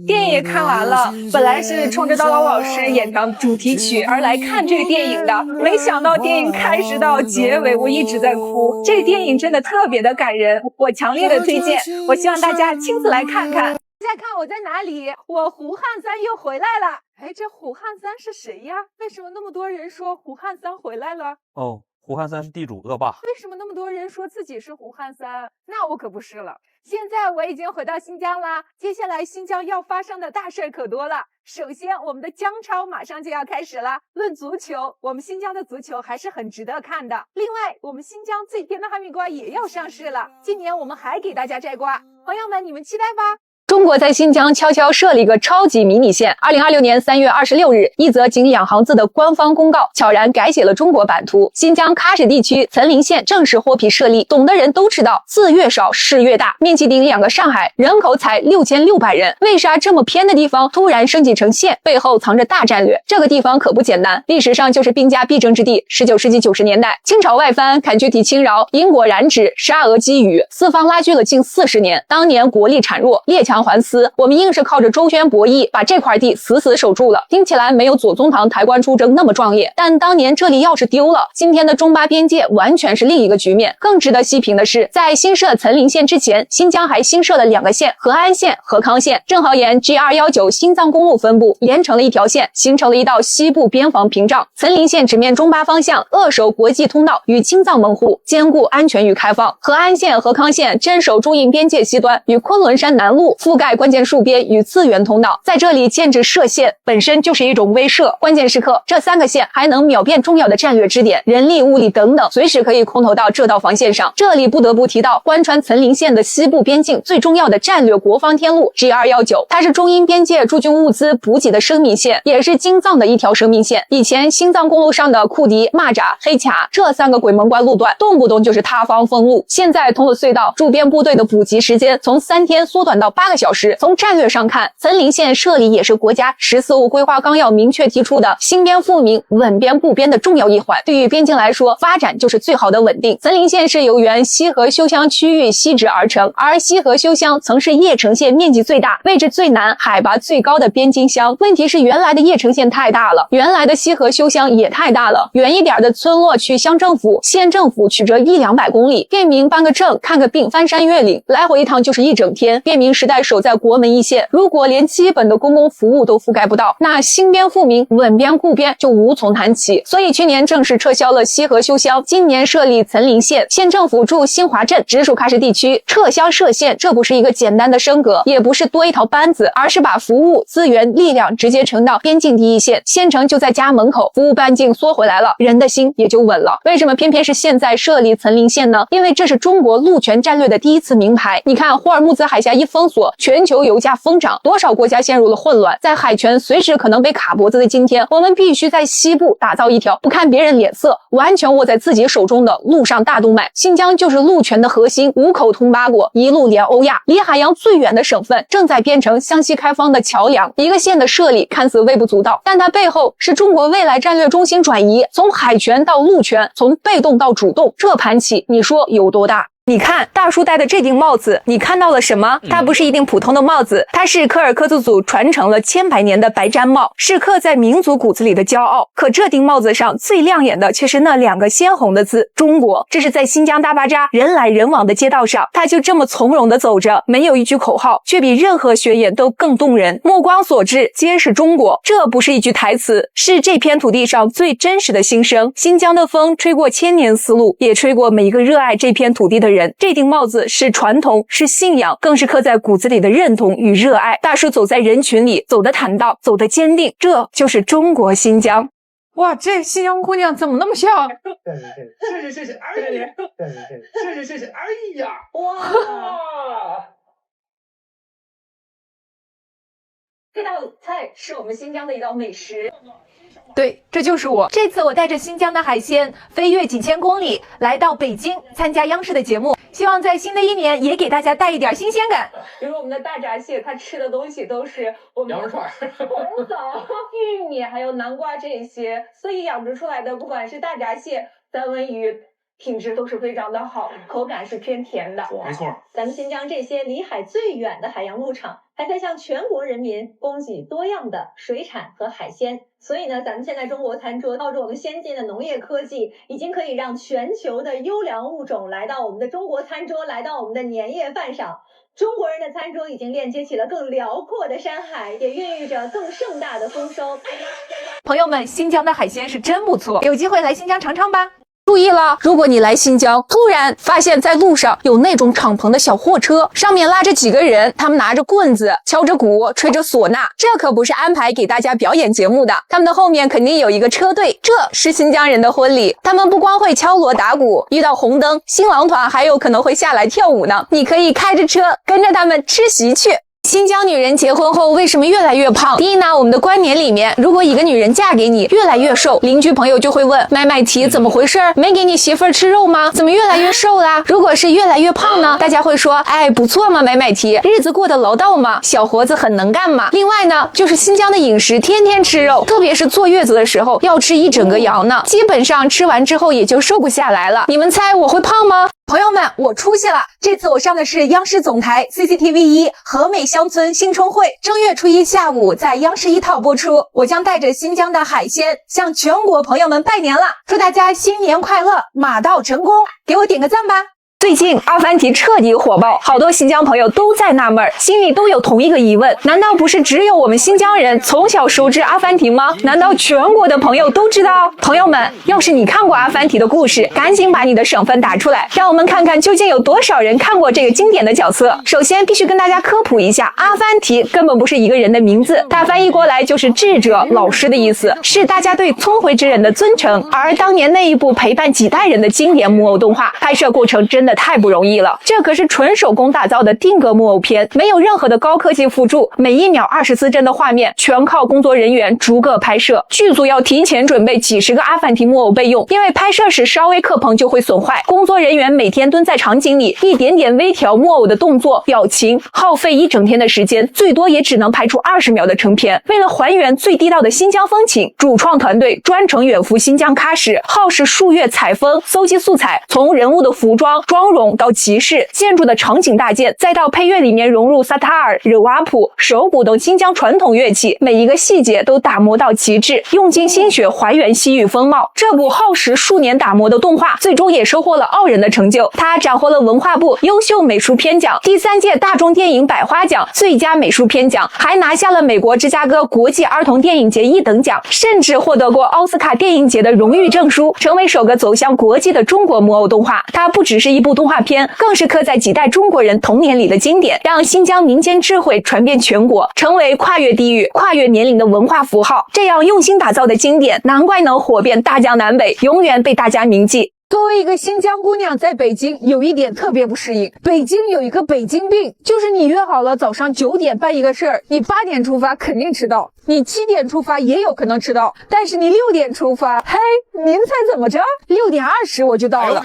電影也看完了，本來是衝着刀郎老師演唱主題曲而來看這個電影的，沒想到電影開始到結尾，我一直在哭。這個電影真的特別的感人，我強烈的推薦，我希望大家親自來看看。大家看我在哪裡？我胡漢三又回來了。哎，這胡漢三是誰呀？為什麼那麼多人說胡漢三回來了？哦，胡漢三是地主惡霸。為什麼那麼多人說自己是胡漢三？那我可不是了。現在我已經回到新疆啦，接下來新疆要發生的大事可多了。首先，我們的姜超馬上就要開始了。論足球，我們新疆的足球還是很值得看的。另外，我們新疆最甜的哈密瓜也要上市了。今年我們還給大家摘瓜，朋友們，你們期待吧。中國在新疆悄悄設了一個超級迷你縣。2026年3月26日，一則僅2行字的官方公告悄然改寫了中國版圖。新疆喀什地區岑林縣正式獲批設立。懂的人都知道，字越少事越大，面積頂2個上海，人口才6600人。為啥這麼偏的地方突然升級成縣？背後藏着大戰略。這個地方可不簡單，歷史上就是兵家必爭之地。19世紀90年代，清朝外藩砍去體侵擾，因果染指，沙俄饑諛，四方拉鋸了近40年。當年國力孱弱，列強環絲，我們硬是靠着周旋博弈，把這塊地死死守住了。聽起來沒有左宗棠抬棺出征那麼壯烈，但當年這裡要是丟了，今天的中巴邊界完全是另一個局面。更值得細品的是，在新設岑林縣之前，新疆還新設了2個縣：和安縣、和康縣，正好沿 G219 新藏公路分布，連成了一條線，形成了一道西部邊防屏障。岑林縣直面中巴方向，扼守國際通道與青藏門戶，兼顧安全與開放。和安縣、和康縣鎮守中印邊界西端，與昆崙山南路覆蓋關鍵戍邊與資源通道，在這裡建置設縣本身就是一種威懾。關鍵時刻，這3個縣還能秒變重要的戰略支點，人力物力等等，隨時可以空投到這道防線上。這裡不得不提到貫穿岑林縣的西部邊境最重要的戰略國防天路 G219， 它是中印邊界駐軍物資補給的生命線，也是京藏的一條生命線。以前新藏公路上的庫迪、螞蚱、黑卡這3個鬼門關路段，動不動就是塌方封路。現在通了隧道，駐邊部隊的補給時間從3天縮短到8個小時。從戰略上看，岑林縣設立也是國家“14五”規劃綱要明確提出的兴邊富民、穩邊固邊的重要一環。對於邊境來說，發展就是最好的穩定。岑林縣是由原西河休鄉區域西直而成，而西河休鄉曾是鄴城縣面積最大、位置最南、海拔最高的邊境鄉。問題是原來的鄴城县太大了，原来的西河休鄉也太大了，遠一點的村落去鄉政府、縣政府取着100-200公里，便民辦個證、看個病、翻山越嶺，來回一趟就是一整天。便民时代守在国门一線，如果連基本的公共服務都覆蓋不到，那兴邊富民、穩邊固邊就無从談起。所以去年正式撤銷了西河休鄉，今年設立岑林縣，縣政府駐新華鎮，直屬喀什地區。撤鄉設縣，這不是一個簡單的升格，也不是多一條班子，而是把服務、資源、力量直接呈到邊境第一線，縣城就在家門口，服務半徑縮回來了，人的心也就穩了。為什麼偏偏是現在設立岑林縣呢？因為這是中國陸權戰略的第一次明牌。你看霍爾木茲海峽一封鎖，全球油價瘋漲，多少國家陷入了混亂。在海權隨時可能被卡脖子的今天，我們必須在西部打造一條不看別人臉色、完全握在自己手中的陸上大動脈。新疆就是陸權的核心，五口通八國，一路連歐亞，離海洋最遠的省份，正在變成湘西開放的橋梁。一個縣的設立看似微不足道，但它背後是中國未來戰略中心轉移，從海權到陸權，從被動到主動，這盤棋你說有多大？你看大叔戴的這頂帽子，你看到了什麼？它不是一頂普通的帽子，它是柯爾克孜族傳承了千百年的白氈帽，是刻在民族骨子裡的驕傲。可這頂帽子上最亮眼的卻是那2個鮮紅的字——中國。這是在新疆大巴扎人來人往的街道上，他就這麼從容地走着，沒有一句口號，卻比任何宣言都更動人。目光所至皆是中國，這不是一句台詞，是這片土地上最真實的心聲。新疆的風吹過千年絲路，也吹過每一個熱愛這片土地的人。這頂帽子是傳統，是信仰，更是刻在骨子裡的認同與熱愛。大叔走在人群裡，走得坦荡，走得堅定，這就是中國新疆。哇，這新疆姑娘怎麼那麼像？是，哎呀，是，哎呀，哇！这道菜是我們新疆的一道美食。对，這就是我。這次我帶着新疆的海鮮飛越幾千公里，來到北京參加央視的節目，希望在新的一年也給大家帶一點新鮮感。比如我們的大閘蟹，它吃的東西都是我們羊肉串、紅棗、玉米還有南瓜這些，所以養殖出來的不管是大閘蟹、三文魚，品質都是非常的好，口感是偏甜的。沒錯，咱們新疆這些離海最遠的海洋牧場，還在向全國人民供給多樣的水產和海鮮。所以呢，咱們現在中國餐桌靠着我們先進的農業科技，已經可以讓全球的優良物種來到我們的中國餐桌，來到我們的年夜飯上。中國人的餐桌已經鏈接起了更遼闊的山海，也孕育着更盛大的豐收。朋友們，新疆的海鮮是真不錯，有機會來新疆嘗嘗吧。注意了，如果你來新疆，突然發現在路上有那種敞篷的小貨車，上面拉着幾個人，他們拿着棍子，敲着鼓，吹着嗩吶，這可不是安排給大家表演節目的，他們的後面肯定有一個車隊，這是新疆人的婚禮。他們不光會敲鑼打鼓，遇到紅燈，新郎團還有可能會下來跳舞呢。你可以開着車跟着他們吃席去。新疆女人結婚後為什麼越來越胖？第一呢，我們的觀念裡面，如果一個女人嫁給你越來越瘦，鄰居朋友就會問買提怎麼回事？沒給你媳婦兒吃肉嗎？怎麼越來越瘦啦？如果是越來越胖呢，大家會說，哎，不錯嘛，買提，日子過得牢道嘛，小伙子很能幹嘛。另外呢，就是新疆的飲食天天吃肉，特別是坐月子的時候要吃一整個羊呢，基本上吃完之後也就瘦不下來了。你們猜我會胖嗎？朋友們，我出息了！這次我上的是央視總台 CCTV1 和美鄉村新春會，正月初一下午在央視1套播出。我將帶着新疆的海鮮向全國朋友們拜年了，祝大家新年快樂，馬到成功！給我點個讚吧！最近阿凡提徹底火爆，好多新疆朋友都在納悶，心裡都有同一個疑問，難道不是只有我們新疆人從小熟知阿凡提嗎？難道全國的朋友都知道？朋友們，要是你看過阿凡提的故事，趕緊把你的省份打出來，讓我們看看究竟有多少人看過這個經典的角色。首先必須跟大家科普一下，阿凡提根本不是一個人的名字，它翻譯過來就是智者、老師的意思，是大家對聪慧之人的尊稱。而當年那一部陪伴幾代人的經典木偶動畫，拍攝過程真的的太不容易了。這可是純手工打造的定格木偶片，沒有任何的高科技輔助，每1秒24幀的畫面全靠工作人員逐個拍攝。劇組要提前準備幾十個阿凡提木偶備用，因為拍攝時稍微磕碰就會損壞。工作人員每天蹲在場景裡，一點點微調木偶的動作、表情，耗費1整天的時間，最多也只能拍出20秒的成片。為了還原最地道的新疆風情，主創團隊專程遠赴新疆喀什，耗時數月採風、搜集素材，從人物的服裝、妝容到集市、建築的場景搭建，再到配樂裡面融入薩塔爾、惹瓦普、手鼓等新疆傳統樂器，每一個細節都打磨到極致，用盡心血還原西域風貌。這部耗時數年打磨的動畫，最終也收穫了傲人的成就。它斬獲了文化部優秀美術片獎、第3屆大眾電影百花獎最佳美術片獎，還拿下了美國芝加哥國際兒童電影節1等獎，甚至獲得過奧斯卡電影節的榮譽證書，成為首個走向國際的中國木偶動畫。它不只是一部動畫片，更是刻在幾代中國人童年裡的經典，讓新疆民间智慧傳遍全國，成為跨越地域、跨越年齡的文化符號。這樣用心打造的經典，難怪能火遍大江南北，永遠被大家銘記。作為一個新疆姑娘，在北京有一點特別不適應。北京有一個北京病，就是你約好了早上9點辦一個事兒，你8點出發肯定遲到，你7點出發也有可能遲到，但是你6點出發，嘿，您猜怎麼着？6點20我就到了，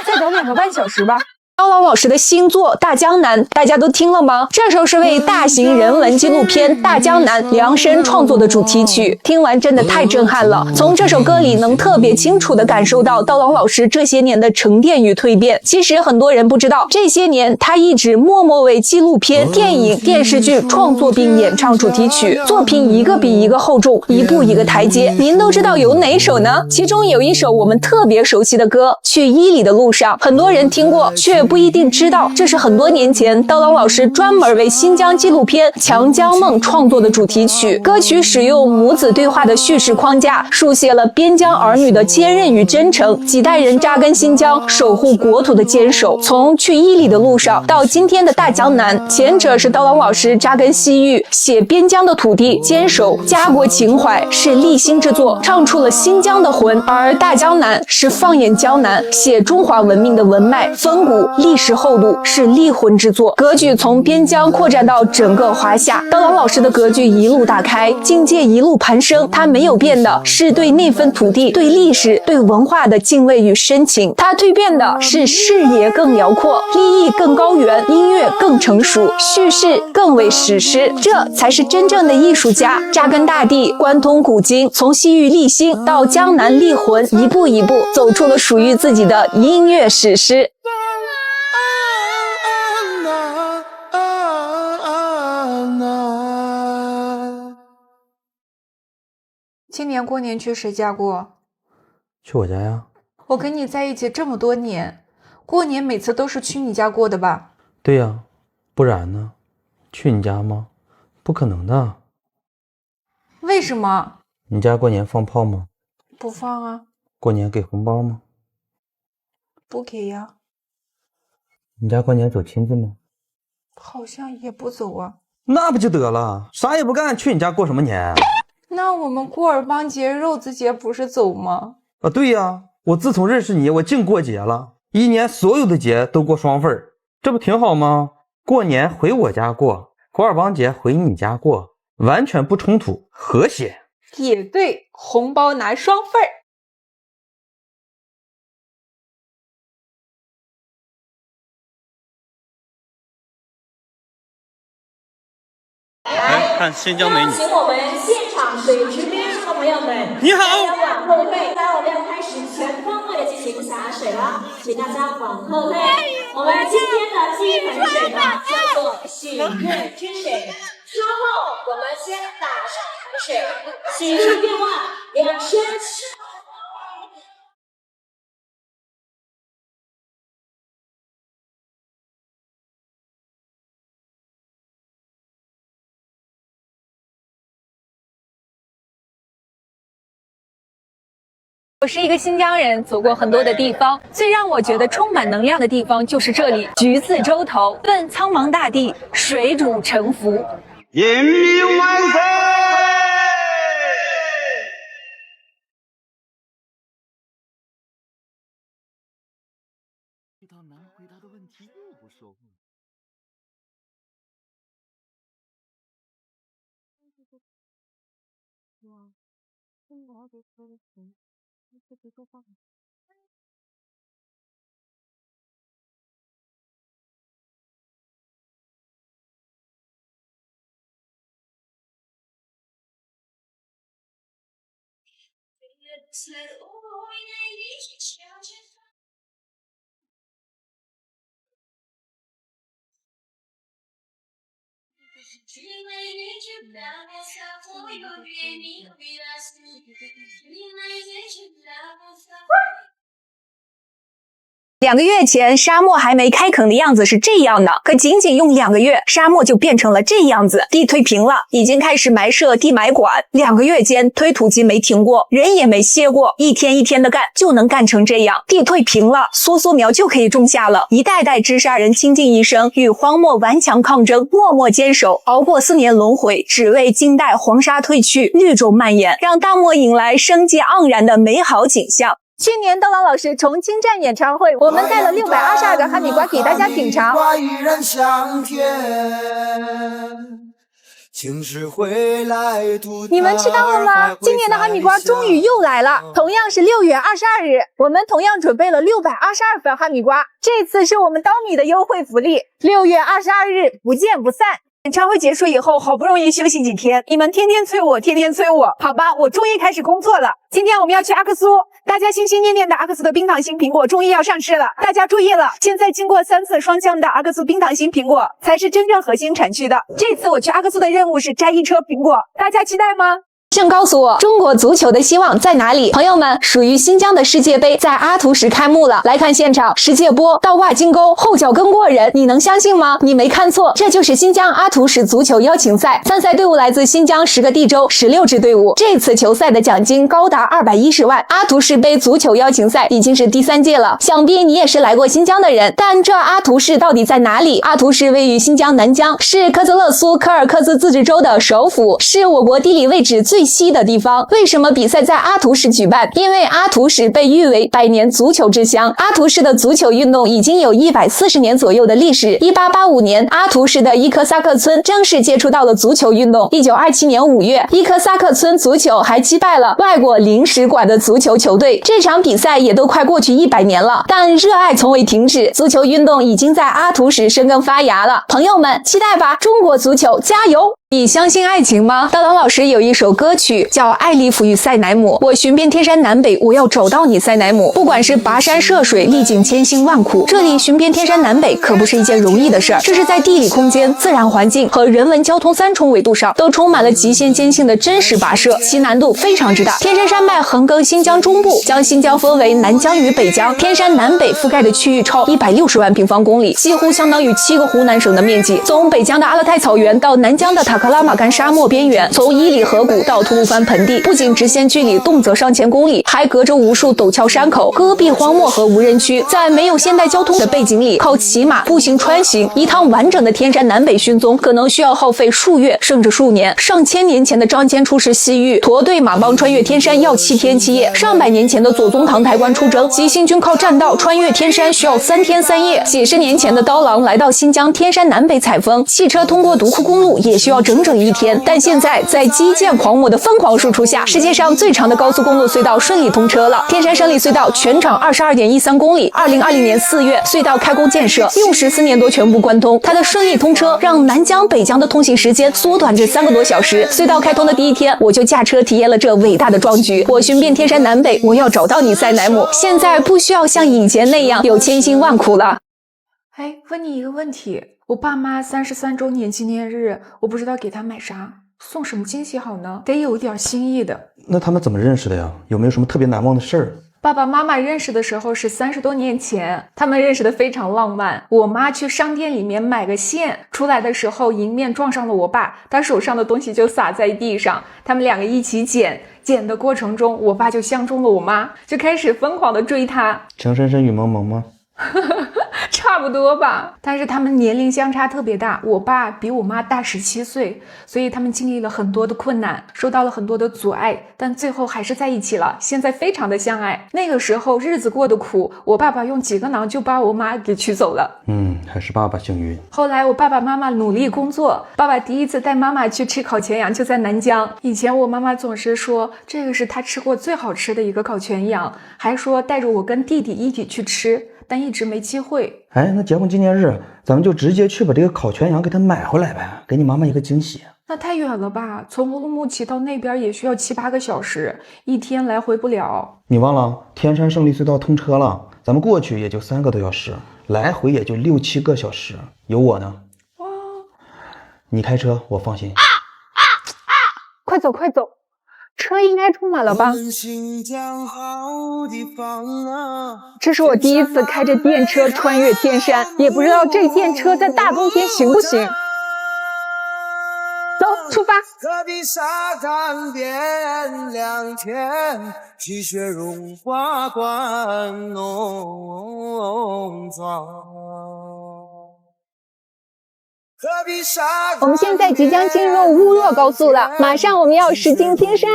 再等2個半小時吧。刀郎老師的新作《大江南》，大家都聽了嗎？這首是為大型人文紀錄片《大江南》量身創作的主題曲，聽完真的太震撼了。從這首歌裡能特別清楚地感受到刀郎老師這些年的沉澱與蛻變。其實很多人不知道，這些年他一直默默為紀錄片、電影、電視劇創作並演唱主題曲，作品一個比一個厚重，一步一個台階。您都知道有哪首呢？其中有一首我們特別熟悉的歌《去伊犁的路上》，很多人聽過，卻不一定知道，這是很多年前刀郎老師專門為新疆紀錄片《強江夢》創作的主題曲。歌曲使用母子對話的敘事框架，書寫了邊疆兒女的堅韌與真誠，幾代人扎根新疆、守護國土的堅守。從去伊犁的路上到今天的大江南，前者是刀郎老師扎根西域，寫邊疆的土地，堅守家國情懷，是立心之作，唱出了新疆的魂；而大江南是放眼江南，寫中華文明的文脈、風骨、歷史厚度，是立魂之作。格局從邊疆擴展到整個華夏，刀郎老師的格局一路打開，境界一路攀升。他沒有變的是對那份土地、對歷史、對文化的敬畏與深情。他蛻變的是視野更遼闊，立意更高遠，音樂更成熟，敘事更為史詩。這才是真正的藝術家，扎根大地，貫通古今，從西域立心到江南立魂，一步一步走出了屬於自己的音樂史詩。今年過年去誰家過？去我家呀。我跟你在一起這麼多年，過年每次都是去你家過的吧？對呀，不然呢？去你家嗎？不可能的。為什麼？你家過年放炮嗎？不放啊。過年給紅包嗎？不給呀。你家過年走親戚嗎？好像也不走啊。那不就得了，啥也不幹，去你家過什麼年？那我們过兒邦節、肉孜節不是走嗎？啊，对呀，我自從認識你，我淨過節了，一年所有的節都過雙份兒，這不挺好嗎？過年回我家過，過兒邦節回你家過，完全不衝突，和諧。也對，紅包拿雙份兒。来看新疆美女。请我们现场水池边上的朋友们，你好。往后退，当然我们要开始全方位的进行洒水了，请大家往后退。我们今天的第一盆水呢，叫做许愿之水。稍後我們先打上一盆水，洗漱變化，兩身。我是一個新疆人，走過很多的地方，最讓我覺得充滿能量的地方就是這裡。橘子洲頭，問蒼茫大地，水煮沉浮。人民萬歲！遇到男回答的问题又不受控。2个月前，沙漠还没开垦的样子是这樣的，可僅僅用2個月，沙漠就變成了這樣子，地推平了，已經開始埋設地埋管。2個月間，推土機沒停過，人也沒歇過，一天一天的幹，就能幹成這樣。地推平了，梭梭苗就可以種下了。一代代織沙人傾盡一生，與荒漠頑強抗爭，默默堅守，熬過4年輪迴，只為靜待黃沙退去，綠洲蔓延，讓大漠引來生機盎然的美好景象。去年刀郎老師重慶站演唱會，我們帶了622個哈密瓜給大家品嘗。你們知道了嗎？今年的哈密瓜終於又來了，同樣是6月22日，我們同樣準備了622份哈密瓜，這次是我們刀米的優惠福利，6月22日不見不散。演唱會結束以後，好不容易休息幾天，你們天天催我，天天催我，好吧，我終於開始工作了。今天我們要去阿克蘇，大家心心念念的阿克蘇的冰糖型蘋果終於要上市了，大家注意了，現在經過3次霜降的阿克蘇冰糖型蘋果才是真正核心產區的。這次我去阿克蘇的任務是摘1車蘋果，大家期待嗎？請告訴我，中國足球的希望在哪裡？朋友們，屬於新疆的世界盃在阿圖什開幕了，來看現場，世界波到瓦金溝，後腳跟過人，你能相信嗎？你沒看錯，這就是新疆阿圖什足球邀請賽，參賽隊伍來自新疆10個地州16支隊伍，這次球賽的獎金高達210萬。阿圖什盃足球邀請賽已經是第3屆了，想必你也是來過新疆的人，但這阿圖什到底在哪裡？阿圖什位於新疆南疆，是科澤勒蘇柯爾克孜自治州的首府，是我國地理位置最西的地方。為什麼比賽在阿圖什舉辦？因為阿圖什被譽為百年足球之鄉。阿圖什的足球運動已經有140年左右的歷史。1885年，阿圖什的伊科薩克村正式接觸到了足球運動。1927年5月，伊科薩克村足球還擊敗了外國領事館的足球球隊。這場比賽也都快過去100年了，但熱愛從未停止。足球運動已經在阿圖什生根發芽了。朋友們，期待吧！中國足球加油！你相信愛情嗎？刀郎老師有一首歌曲叫《艾利弗與塞乃姆》，我尋遍天山南北，我要找到你塞乃姆。不管是跋山涉水，歷盡千辛萬苦，這裡尋遍天山南北可不是一件容易的事兒。這是在地理空間、自然環境和人文交通3重維度上都充滿了極限艱辛的真實跋涉，其難度非常之大。天山山脈橫亙新疆中部，將新疆分為南疆與北疆，天山南北覆蓋的區域超160萬平方公里，幾乎相當於7個湖南省的面積。從北疆的阿勒泰草原到南疆的塔克拉瑪干沙漠邊緣，從伊犁河谷到吐魯番盆地，不僅直線距離動輒上千公里，還隔着無數陡峭山口、戈壁荒漠和無人區。在沒有現代交通的背景裡，靠騎馬步行穿行，一趟完整的天山南北尋蹤，可能需要耗費數月甚至數年。上千年前的張騫出使西域，駝隊馬幫穿越天山要7天7夜。上百年前的左宗棠抬棺出征，急行軍靠棧道穿越天山需要3天3夜。幾十年前的刀郎來到新疆天山南北採風，汽車通過獨庫公路也需要整整1天。但現在在基建狂魔的瘋狂輸出下，世界上最長的高速公路隧道順利通車了。天山勝利隧道全長22.13公里，2020年4月隧道開工建設，用14年多全部關通。它的順利通車讓南疆北疆的通行時間縮短至3個多小時。隧道開通的第一天，我就駕車體驗了這偉大的壯舉。我尋遍天山南北，我要找到你塞乃姆。現在不需要像以前那樣有千辛萬苦了。哎，問你一個問題，我爸媽33週年紀念日，我不知道給他買啥，送什麼驚喜好呢？得有點心意的。那他們怎麼認識的呀？有沒有什麼特別難忘的事兒？爸爸媽媽認識的時候是30多年前，他們認識的非常浪漫。我媽去商店裡面買個線，出來的時候迎面撞上了我爸，他手上的東西就灑在地上，他們兩個一起撿的過程中，我爸就相中了我媽，就開始瘋狂的追她。情深深雨濛濛嗎？差不多吧，但是他们年龄相差特别大，我爸比我媽大17歲，所以他們經歷了很多的困難，受到了很多的阻礙，但最後還是在一起了，現在非常的相愛。那個時候日子過得苦，我爸爸用幾個囊就把我媽給娶走了。還是爸爸幸運。後來我爸爸媽媽努力工作，爸爸第一次帶媽媽去吃烤全羊就在南疆。以前我媽媽總是說這個是她吃過最好吃的一個烤全羊，還說帶着我跟弟弟一起去吃，但一直沒機會。那結婚紀念日咱們就直接去把這個烤全羊給她買回來唄，給你媽媽一個驚喜。那太遠了吧，從烏魯木齊到那邊也需要7、8個小時，一天來回不了。你忘了天山勝利隧道通車了，咱們過去也就3個多小時，來回也就6、7個小時，有我呢。哇，你開車我放心。快走快走，車應該充滿了吧？這是我第一次開着電車穿越天山，也不知道這電車在大冬天行不行。走，出發。戈壁沙灘邊2天，積雪融化關農莊。我們現在即將進入烏若高速了，馬上我們要駛進天山。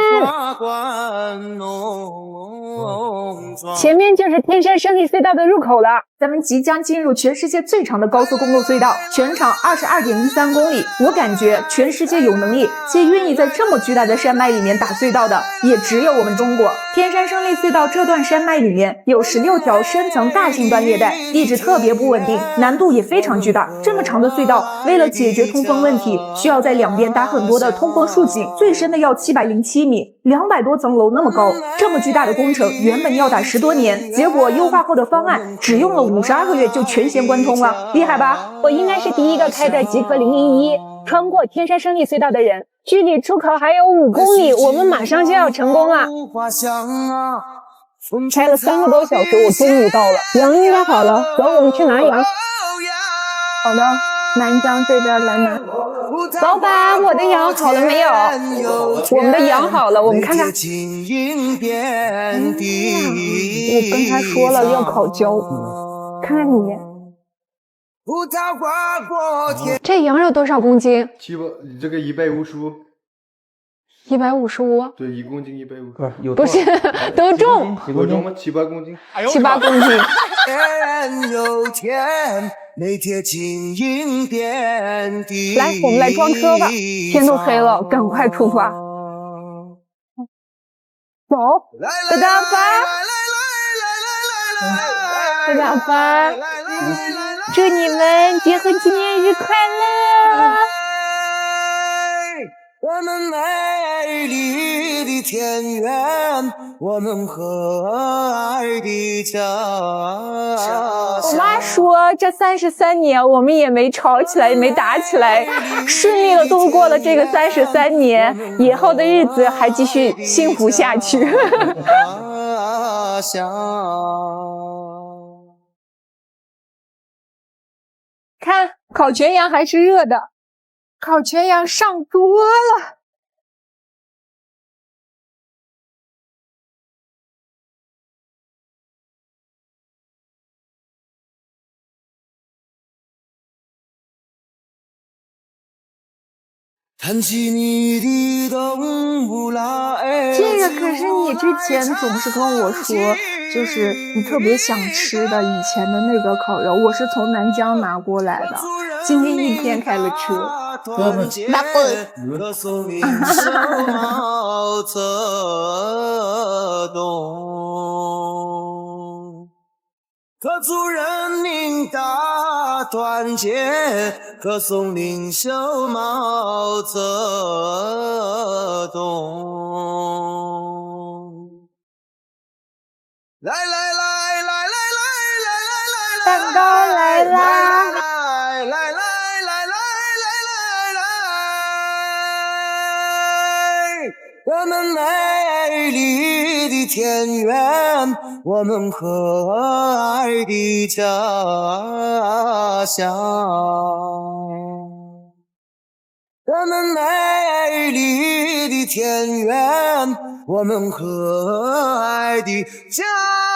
前面就是天山勝利隧道的入口了，咱們即將進入全世界最長的高速公路隧道，全長22.13公里。我感覺全世界有能力且願意在這麼巨大的山脈裡面打隧道的，也只有我們中國。天山勝利隧道這段山脈裡面有16條深層大型斷裂帶，地質特別不穩定，難度也非常巨大。這麼長的隧道，為了解決通風問題，需要在兩邊搭很多的通風豎井，最深的要707米，200多層樓那麼高。這麼巨大的工程原本要打10多年，結果優化後的方案只用了52個月就全線貫通了，厲害吧？我應該是第一個開着極氪011穿過天山勝利隧道的人，距離出口還有5公里，我們馬上就要成功了。開了3個多小時，我終於到了。羊應該好了，走，我們去拿羊。好的，南疆這邊來拿。老闆，我的羊好了沒有？我們的羊好了，我們看看。我跟他說了要烤焦，看看你。這羊肉多少公斤？700，這個155。155？對，1公斤150。不是，都重。多重嗎？7、8公斤。7、8公斤。來，我們來裝車吧，天都黑了，趕快出發。走，大家发，大家发，祝你們結婚紀念日快樂。我們美麗的田園，我們和愛的家。我媽說這33年我們也沒吵起來，也沒打起來，順利的度過了這個33年，以後的日子還繼續幸福下去。看，烤全羊還是熱的。烤全羊上桌了，彈起你的動物來。這個可是你之前總是跟我說，就是你特別想吃的以前的那個烤肉，我是從南疆拿過來的，今天一天開了車。那歌頌林秀毛澤東，歌祝人民大團結，歌頌領袖毛澤東。來來來來來來來來來，蛋糕來啦！我們美麗的田園，我們和愛的家鄉。我們美麗的田園，我們和愛的家鄉。